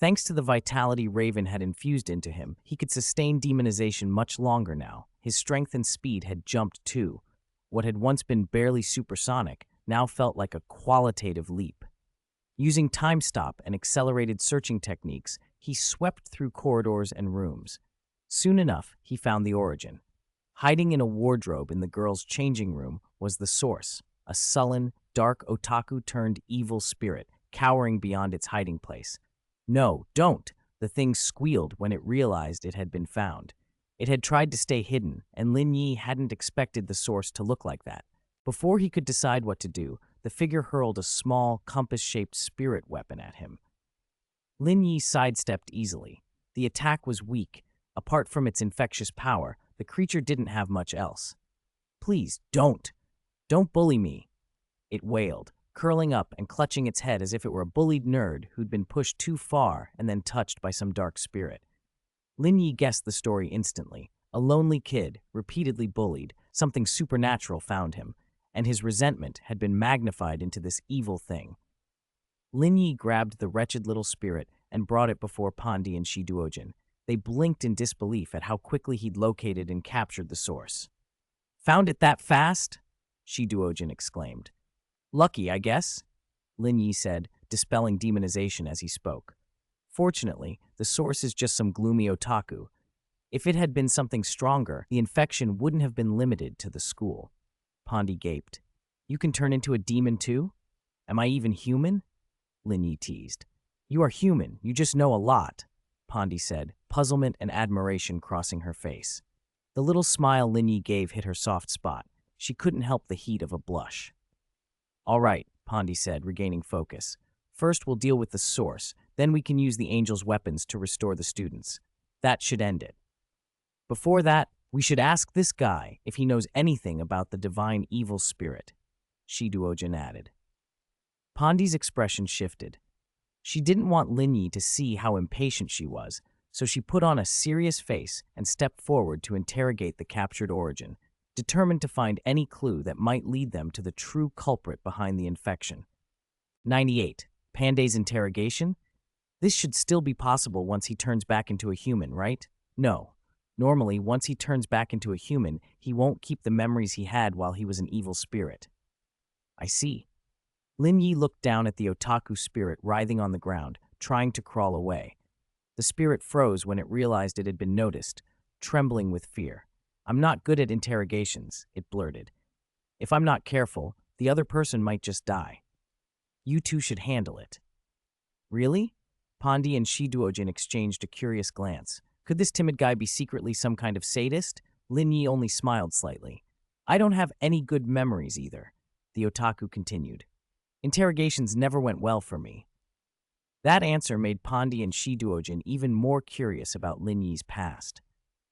Thanks to the vitality Raven had infused into him, he could sustain demonization much longer now. His strength and speed had jumped too. What had once been barely supersonic now felt like a qualitative leap. Using time stop and accelerated searching techniques, he swept through corridors and rooms. Soon enough, he found the origin. Hiding in a wardrobe in the girls' changing room was the source, a sullen, dark otaku-turned-evil spirit cowering beyond its hiding place. No, don't! The thing squealed when it realized it had been found. It had tried to stay hidden, and Lin Yi hadn't expected the source to look like that. Before he could decide what to do, the figure hurled a small, compass-shaped spirit weapon at him. Lin Yi sidestepped easily. The attack was weak. Apart from its infectious power, the creature didn't have much else. Please, don't! Don't bully me! It wailed, curling up and clutching its head as if it were a bullied nerd who'd been pushed too far and then touched by some dark spirit. Lin Yi guessed the story instantly. A lonely kid, repeatedly bullied, something supernatural found him, and his resentment had been magnified into this evil thing. Lin Yi grabbed the wretched little spirit and brought it before Pandy and Shiduojin. They blinked in disbelief at how quickly he'd located and captured the source. Found it that fast? Shiduojin exclaimed. Lucky, I guess, Lin Yi said, dispelling demonization as he spoke. Fortunately, the source is just some gloomy otaku. If it had been something stronger, the infection wouldn't have been limited to the school. Pandy gaped. You can turn into a demon too? Am I even human? Lin Yi teased. You are human, you just know a lot, Pandy said, puzzlement and admiration crossing her face. The little smile Lin Yi gave hit her soft spot. She couldn't help the heat of a blush. All right, Pandy said, regaining focus. First we'll deal with the source, then we can use the angel's weapons to restore the students. That should end it. Before that, we should ask this guy if he knows anything about the divine evil spirit, Shiduojin added. Pandy's expression shifted. She didn't want Lin Yi to see how impatient she was, so she put on a serious face and stepped forward to interrogate the captured origin, determined to find any clue that might lead them to the true culprit behind the infection. 98. Pandy's interrogation? This should still be possible once he turns back into a human, right? No. Normally, once he turns back into a human, he won't keep the memories he had while he was an evil spirit. I see. Lin Yi looked down at the otaku spirit writhing on the ground, trying to crawl away. The spirit froze when it realized it had been noticed, trembling with fear. I'm not good at interrogations, it blurted. If I'm not careful, the other person might just die. You two should handle it. Really? Pandy and Shiduojin exchanged a curious glance. Could this timid guy be secretly some kind of sadist? Lin Yi only smiled slightly. I don't have any good memories either, the otaku continued. Interrogations never went well for me. That answer made Pandy and Shiduojin even more curious about Lin Yi's past.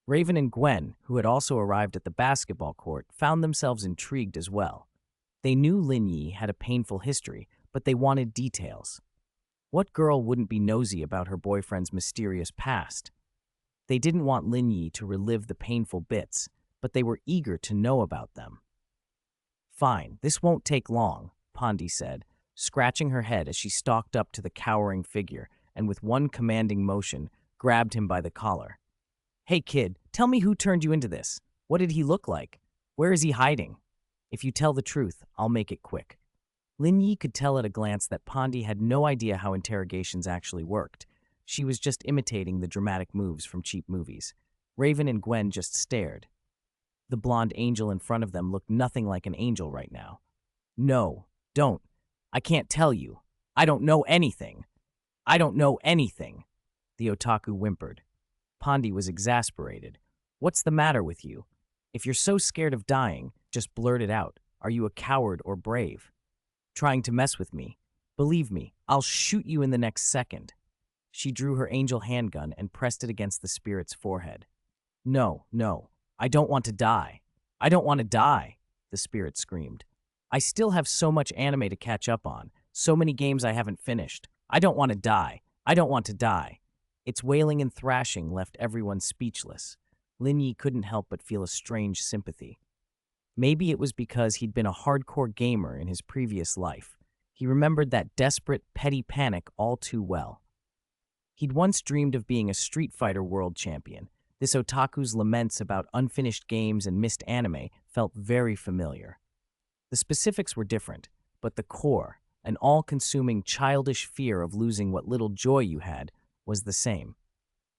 Raven and Gwen, who had also arrived at the basketball court, found themselves intrigued as well. They knew Lin Yi had a painful history, but they wanted details. What girl wouldn't be nosy about her boyfriend's mysterious past? They didn't want Lin Yi to relive the painful bits, but they were eager to know about them. Fine, this won't take long, Pandy said, scratching her head as she stalked up to the cowering figure and with one commanding motion, grabbed him by the collar. "Hey kid, tell me who turned you into this. What did he look like? Where is he hiding? If you tell the truth, I'll make it quick." Lin Yi could tell at a glance that Pondy had no idea how interrogations actually worked. She was just imitating the dramatic moves from cheap movies. Raven and Gwen just stared. The blonde angel in front of them looked nothing like an angel right now. "No, don't. I can't tell you. I don't know anything. I don't know anything," the otaku whimpered. Pondy was exasperated. "What's the matter with you? If you're so scared of dying, just blurt it out. Are you a coward or brave? Trying to mess with me? Believe me, I'll shoot you in the next second." She drew her angel handgun and pressed it against the spirit's forehead. "No, no, I don't want to die. I don't want to die," the spirit screamed. "I still have so much anime to catch up on, so many games I haven't finished. I don't want to die. I don't want to die." Its wailing and thrashing left everyone speechless. Lin Yi couldn't help but feel a strange sympathy. Maybe it was because he'd been a hardcore gamer in his previous life. He remembered that desperate, petty panic all too well. He'd once dreamed of being a Street Fighter world champion. This otaku's laments about unfinished games and missed anime felt very familiar. The specifics were different, but the core, an all-consuming childish fear of losing what little joy you had, was the same.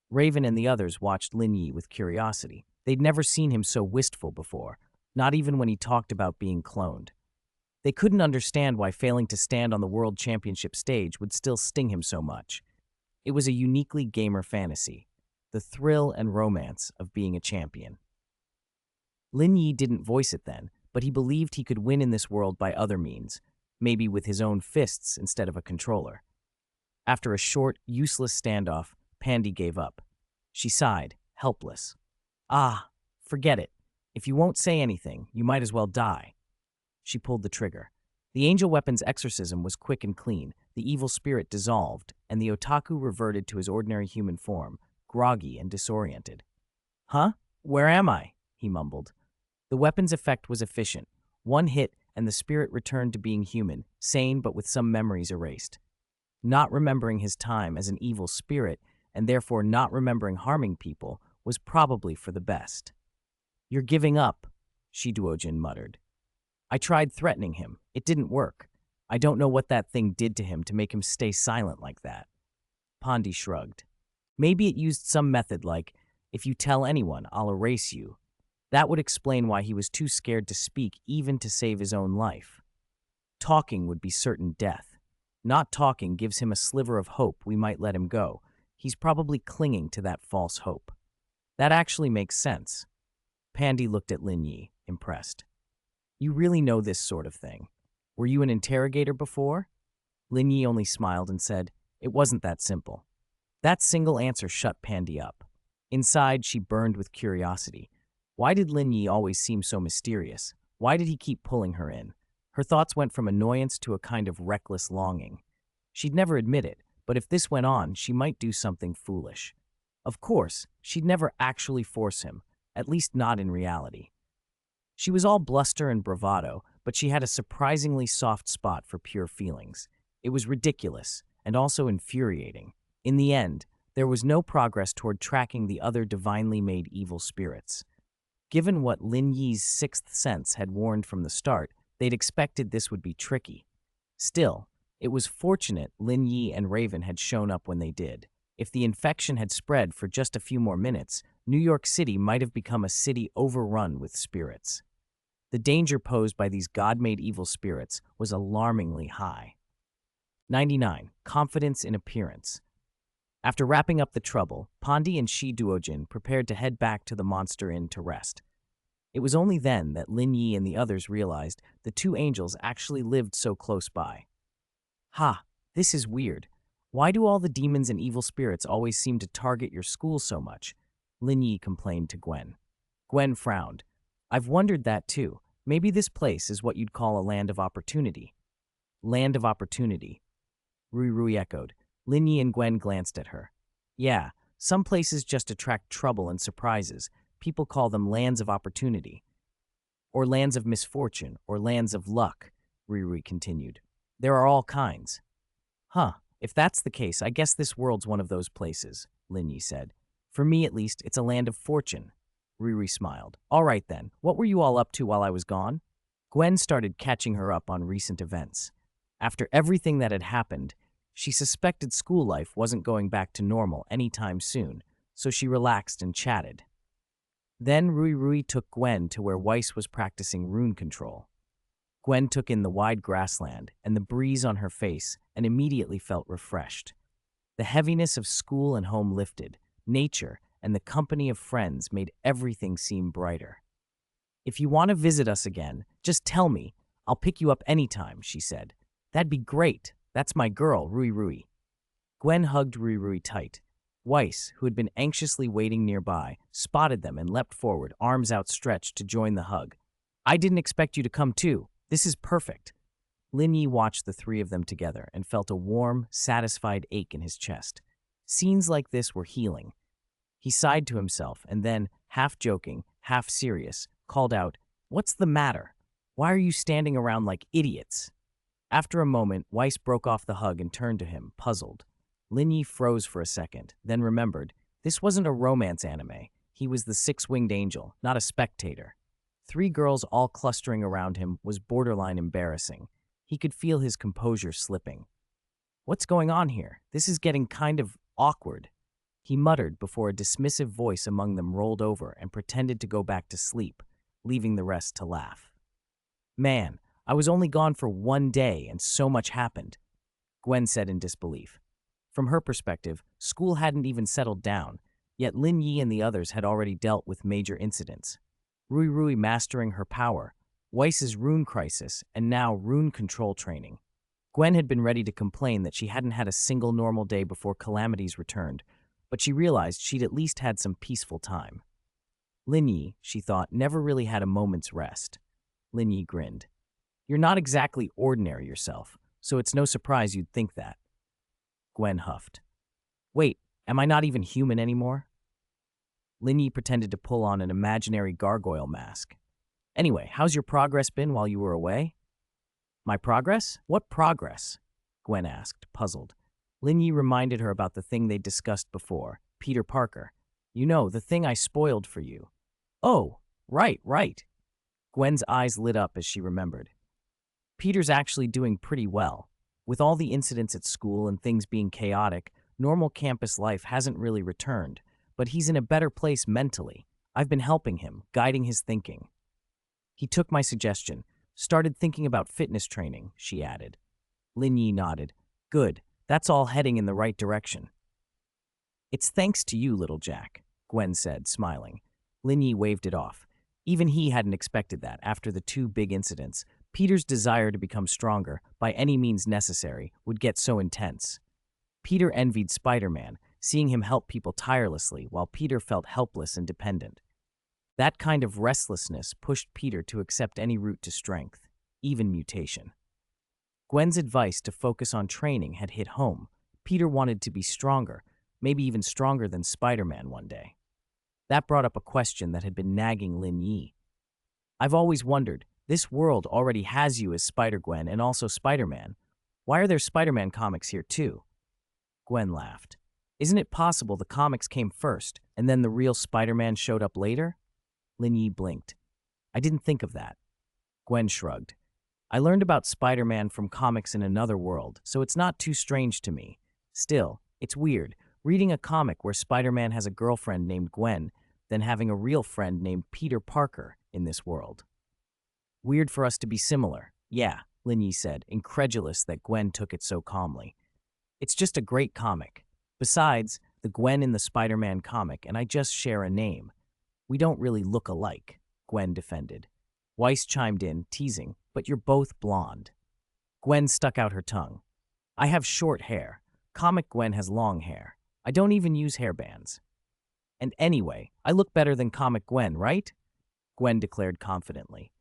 Raven and the others watched Lin Yi with curiosity. They'd never seen him so wistful before, not even when he talked about being cloned. They couldn't understand why failing to stand on the world championship stage would still sting him so much. It was a uniquely gamer fantasy, the thrill and romance of being a champion. Lin Yi didn't voice it then, but he believed he could win in this world by other means, maybe with his own fists instead of a controller. After a short, useless standoff, Pandy gave up. She sighed, helpless. "Ah, forget it. If you won't say anything, you might as well die." She pulled the trigger. The angel weapon's exorcism was quick and clean. The evil spirit dissolved, and the otaku reverted to his ordinary human form, groggy and disoriented. "Huh? Where am I?" he mumbled. The weapon's effect was efficient. One hit, and the spirit returned to being human, sane but with some memories erased. Not remembering his time as an evil spirit, and therefore not remembering harming people, was probably for the best. "You're giving up," Shiduojin muttered. "I tried threatening him. It didn't work. I don't know what that thing did to him to make him stay silent like that." Pondy shrugged. "Maybe it used some method like, if you tell anyone, I'll erase you. That would explain why he was too scared to speak even to save his own life. Talking would be certain death. Not talking gives him a sliver of hope we might let him go. He's probably clinging to that false hope. That actually makes sense." Pandy looked at Lin Yi, impressed. "You really know this sort of thing. Were you an interrogator before?" Lin Yi only smiled and said, "It wasn't that simple." That single answer shut Pandy up. Inside, she burned with curiosity. Why did Lin Yi always seem so mysterious? Why did he keep pulling her in? Her thoughts went from annoyance to a kind of reckless longing. She'd never admit it, but if this went on, she might do something foolish. Of course, she'd never actually force him, at least not in reality. She was all bluster and bravado, but she had a surprisingly soft spot for pure feelings. It was ridiculous, and also infuriating. In the end, there was no progress toward tracking the other divinely made evil spirits. Given what Lin Yi's sixth sense had warned from the start, they'd expected this would be tricky. Still, it was fortunate Lin Yi and Raven had shown up when they did. If the infection had spread for just a few more minutes, New York City might have become a city overrun with spirits. The danger posed by these God-made evil spirits was alarmingly high. 99. Confidence in appearance. After wrapping up the trouble, Pondy and Shiduojin prepared to head back to the Monster Inn to rest. It was only then that Lin Yi and the others realized the two angels actually lived so close by. "Ha, this is weird. Why do all the demons and evil spirits always seem to target your school so much?" Lin Yi complained to Gwen. Gwen frowned. "I've wondered that too. Maybe this place is what you'd call a land of opportunity." "Land of opportunity," RWBY echoed. Lin Yi and Gwen glanced at her. "Yeah, some places just attract trouble and surprises. People call them lands of opportunity. Or lands of misfortune, or lands of luck," RWBY continued. There are all kinds. Huh, if that's the case, I guess this world's one of those places, Lin Yi said. For me, at least, it's a land of fortune. Riri smiled. All right then, what were you all up to while I was gone? Gwen started catching her up on recent events. After everything that had happened, she suspected school life wasn't going back to normal anytime soon, so she relaxed and chatted. Then Rui took Gwen to where Weiss was practicing rune control. Gwen took in the wide grassland and the breeze on her face and immediately felt refreshed. The heaviness of school and home lifted. Nature and the company of friends made everything seem brighter. If you want to visit us again, just tell me. I'll pick you up anytime, she said. That'd be great. That's my girl, Rui. Gwen hugged Rui tight. Weiss, who had been anxiously waiting nearby, spotted them and leapt forward, arms outstretched to join the hug. I didn't expect you to come too. This is perfect. Lin Yi watched the three of them together and felt a warm, satisfied ache in his chest. Scenes like this were healing. He sighed to himself and then, half joking, half serious, called out, What's the matter? Why are you standing around like idiots? After a moment, Weiss broke off the hug and turned to him, puzzled. Lin Yi froze for a second, then remembered, this wasn't a romance anime. He was the six-winged angel, not a spectator. Three girls all clustering around him was borderline embarrassing. He could feel his composure slipping. What's going on here? This is getting kind of awkward. He muttered before a dismissive voice among them rolled over and pretended to go back to sleep, leaving the rest to laugh. Man, I was only gone for 1 day and so much happened, Gwen said in disbelief. From her perspective, school hadn't even settled down, yet Lin Yi and the others had already dealt with major incidents. Rui mastering her power, Weiss's rune crisis, and now rune control training. Gwen had been ready to complain that she hadn't had a single normal day before calamities returned, but she realized she'd at least had some peaceful time. Lin Yi, she thought, never really had a moment's rest. Lin Yi grinned. You're not exactly ordinary yourself, so it's no surprise you'd think that. Gwen huffed. Wait, am I not even human anymore? Lin Yi pretended to pull on an imaginary gargoyle mask. Anyway, how's your progress been while you were away? My progress? What progress? Gwen asked, puzzled. Lin Yi reminded her about the thing they'd discussed before, Peter Parker. You know, the thing I spoiled for you. Oh, right. Gwen's eyes lit up as she remembered. Peter's actually doing pretty well. With all the incidents at school and things being chaotic, normal campus life hasn't really returned, but he's in a better place mentally. I've been helping him, guiding his thinking. He took my suggestion, started thinking about fitness training, she added. Lin Yi nodded. Good, that's all heading in the right direction. It's thanks to you, little Jack, Gwen said, smiling. Lin Yi waved it off. Even he hadn't expected that after the 2 big incidents. Peter's desire to become stronger, by any means necessary, would get so intense. Peter envied Spider-Man, seeing him help people tirelessly while Peter felt helpless and dependent. That kind of restlessness pushed Peter to accept any route to strength, even mutation. Gwen's advice to focus on training had hit home. Peter wanted to be stronger, maybe even stronger than Spider-Man one day. That brought up a question that had been nagging Lin Yi. I've always wondered, this world already has you as Spider-Gwen and also Spider-Man. Why are there Spider-Man comics here too? Gwen laughed. Isn't it possible the comics came first and then the real Spider-Man showed up later? Lin Yi blinked. I didn't think of that. Gwen shrugged. I learned about Spider-Man from comics in another world, so it's not too strange to me. Still, it's weird, reading a comic where Spider-Man has a girlfriend named Gwen, then having a real friend named Peter Parker in this world. Weird for us to be similar. Yeah, Lin Yi said, incredulous that Gwen took it so calmly. It's just a great comic. Besides, the Gwen in the Spider-Man comic and I just share a name. We don't really look alike, Gwen defended. Weiss chimed in, teasing, but you're both blonde. Gwen stuck out her tongue. I have short hair. Comic Gwen has long hair. I don't even use hairbands. And anyway, I look better than Comic Gwen, right? Gwen declared confidently.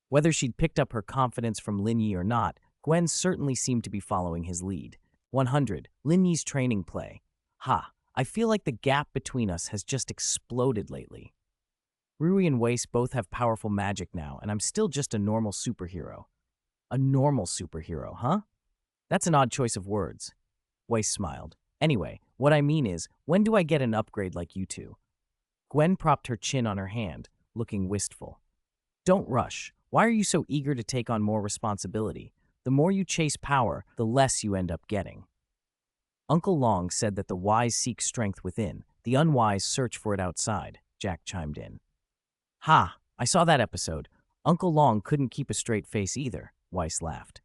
Whether she'd picked up her confidence from Lin Yi or not, Gwen certainly seemed to be following his lead. 100. Lin Yi's training play. Ha, I feel like the gap between us has just exploded lately. Rui and Weiss both have powerful magic now, and I'm still just a normal superhero. A normal superhero, huh? That's an odd choice of words. Weiss smiled. Anyway, what I mean is, when do I get an upgrade like you two? Gwen propped her chin on her hand, looking wistful. Don't rush. Why are you so eager to take on more responsibility? The more you chase power, the less you end up getting. Uncle Long said that the wise seek strength within, the unwise search for it outside, Jack chimed in. Ha, I saw that episode. Uncle Long couldn't keep a straight face either, Weiss laughed.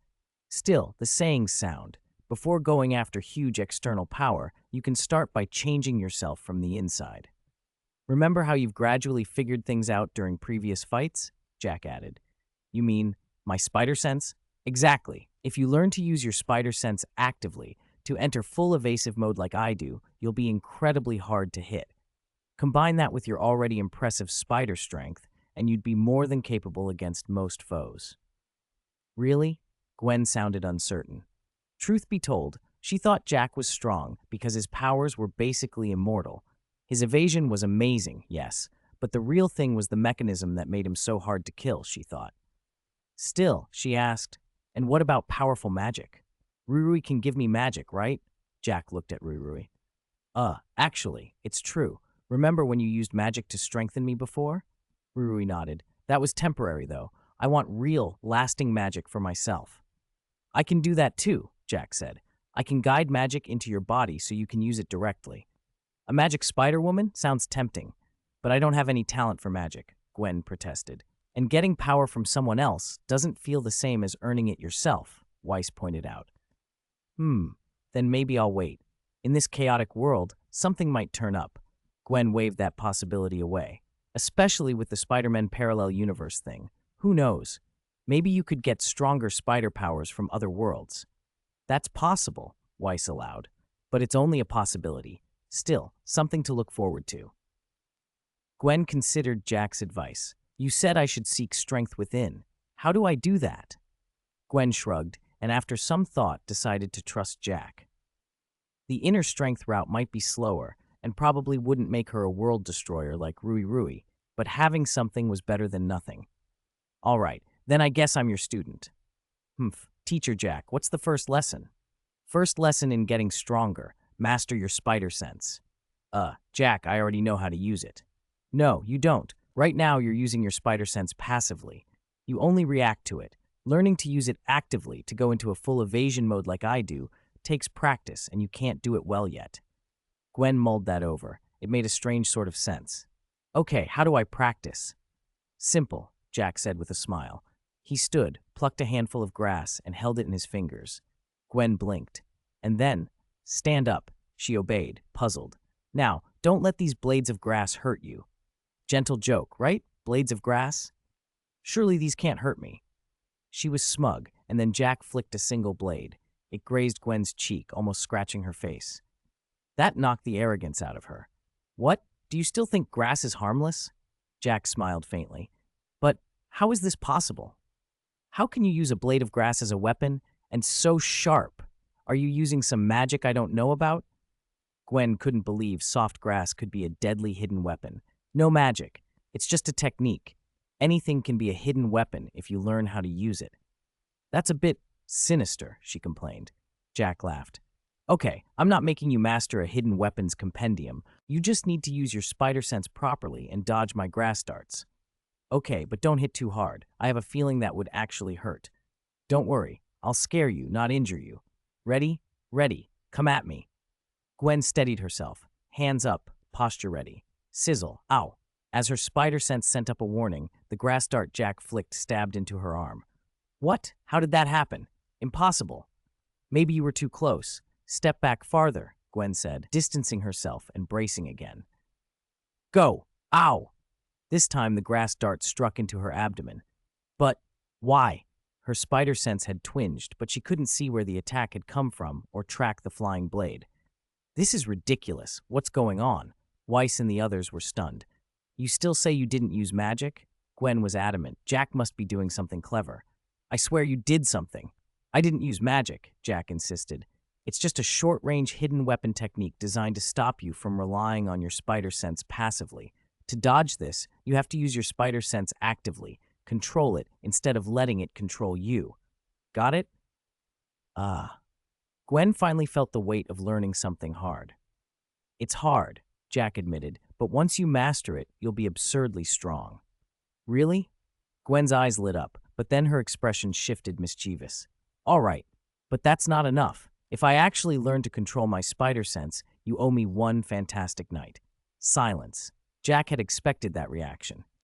Still, the sayings sound. Before going after huge external power, you can start by changing yourself from the inside. Remember how you've gradually figured things out during previous fights? Jack added. You mean my spider sense? Exactly. If you learn to use your spider sense actively, to enter full evasive mode like I do, you'll be incredibly hard to hit. Combine that with your already impressive spider strength, and you'd be more than capable against most foes. Really? Gwen sounded uncertain. Truth be told, she thought Jack was strong because his powers were basically immortal. His evasion was amazing, yes, but the real thing was the mechanism that made him so hard to kill, she thought. Still, she asked, and what about powerful magic? RWBY can give me magic, right? Jack looked at RWBY. Actually, it's true. Remember when you used magic to strengthen me before? RWBY nodded. That was temporary, though. I want real, lasting magic for myself. I can do that too, Jack said. I can guide magic into your body so you can use it directly. A magic Spider-Woman sounds tempting, but I don't have any talent for magic, Gwen protested. And getting power from someone else doesn't feel the same as earning it yourself, Weiss pointed out. Then maybe I'll wait. In this chaotic world, something might turn up. Gwen waved that possibility away, especially with the Spider-Man parallel universe thing. Who knows? Maybe you could get stronger spider powers from other worlds. That's possible, Weiss allowed, but it's only a possibility. Still, something to look forward to. Gwen considered Jack's advice. You said I should seek strength within. How do I do that? Gwen shrugged, and after some thought decided to trust Jack. The inner strength route might be slower, and probably wouldn't make her a world destroyer like RWBY, but having something was better than nothing. All right, then I guess I'm your student. Teacher Jack, what's the first lesson? First lesson in getting stronger. Master your spider sense. Jack, I already know how to use it. No, you don't. Right now, you're using your spider sense passively. You only react to it. Learning to use it actively to go into a full evasion mode like I do takes practice, and you can't do it well yet. Gwen mulled that over. It made a strange sort of sense. Okay, how do I practice? Simple, Jack said with a smile. He stood, plucked a handful of grass, and held it in his fingers. Gwen blinked. And then, stand up, she obeyed, puzzled. Now, don't let these blades of grass hurt you. Gentle joke, right? Blades of grass? Surely these can't hurt me. She was smug, and then Jack flicked a single blade. It grazed Gwen's cheek, almost scratching her face. That knocked the arrogance out of her. What? Do you still think grass is harmless? Jack smiled faintly. But how is this possible? How can you use a blade of grass as a weapon, and so sharp? Are you using some magic I don't know about? Gwen couldn't believe soft grass could be a deadly hidden weapon. No magic. It's just a technique. Anything can be a hidden weapon if you learn how to use it. That's a bit sinister, she complained. Jack laughed. Okay, I'm not making you master a hidden weapons compendium. You just need to use your spider sense properly and dodge my grass darts. Okay, but don't hit too hard. I have a feeling that would actually hurt. Don't worry. I'll scare you, not injure you. Ready? Ready. Come at me. Gwen steadied herself. Hands up. Posture ready. Sizzle. Ow. As her spider sense sent up a warning, the grass dart Jack flicked stabbed into her arm. What? How did that happen? Impossible. Maybe you were too close. Step back farther, Gwen said, distancing herself and bracing again. Go! Ow! This time the grass dart struck into her abdomen. But why? Her spider sense had twinged, but she couldn't see where the attack had come from or track the flying blade. This is ridiculous. What's going on? Weiss and the others were stunned. You still say you didn't use magic? Gwen was adamant. Jack must be doing something clever. I swear you did something. I didn't use magic, Jack insisted. It's just a short-range hidden weapon technique designed to stop you from relying on your spider sense passively. To dodge this, you have to use your spider sense actively, control it instead of letting it control you. Got it? Gwen finally felt the weight of learning something hard. It's hard, Jack admitted, but once you master it, you'll be absurdly strong. Really? Gwen's eyes lit up, but then her expression shifted mischievous. All right, but that's not enough. If I actually learn to control my spider sense, you owe me one fantastic night. Silence. Jack had expected that reaction.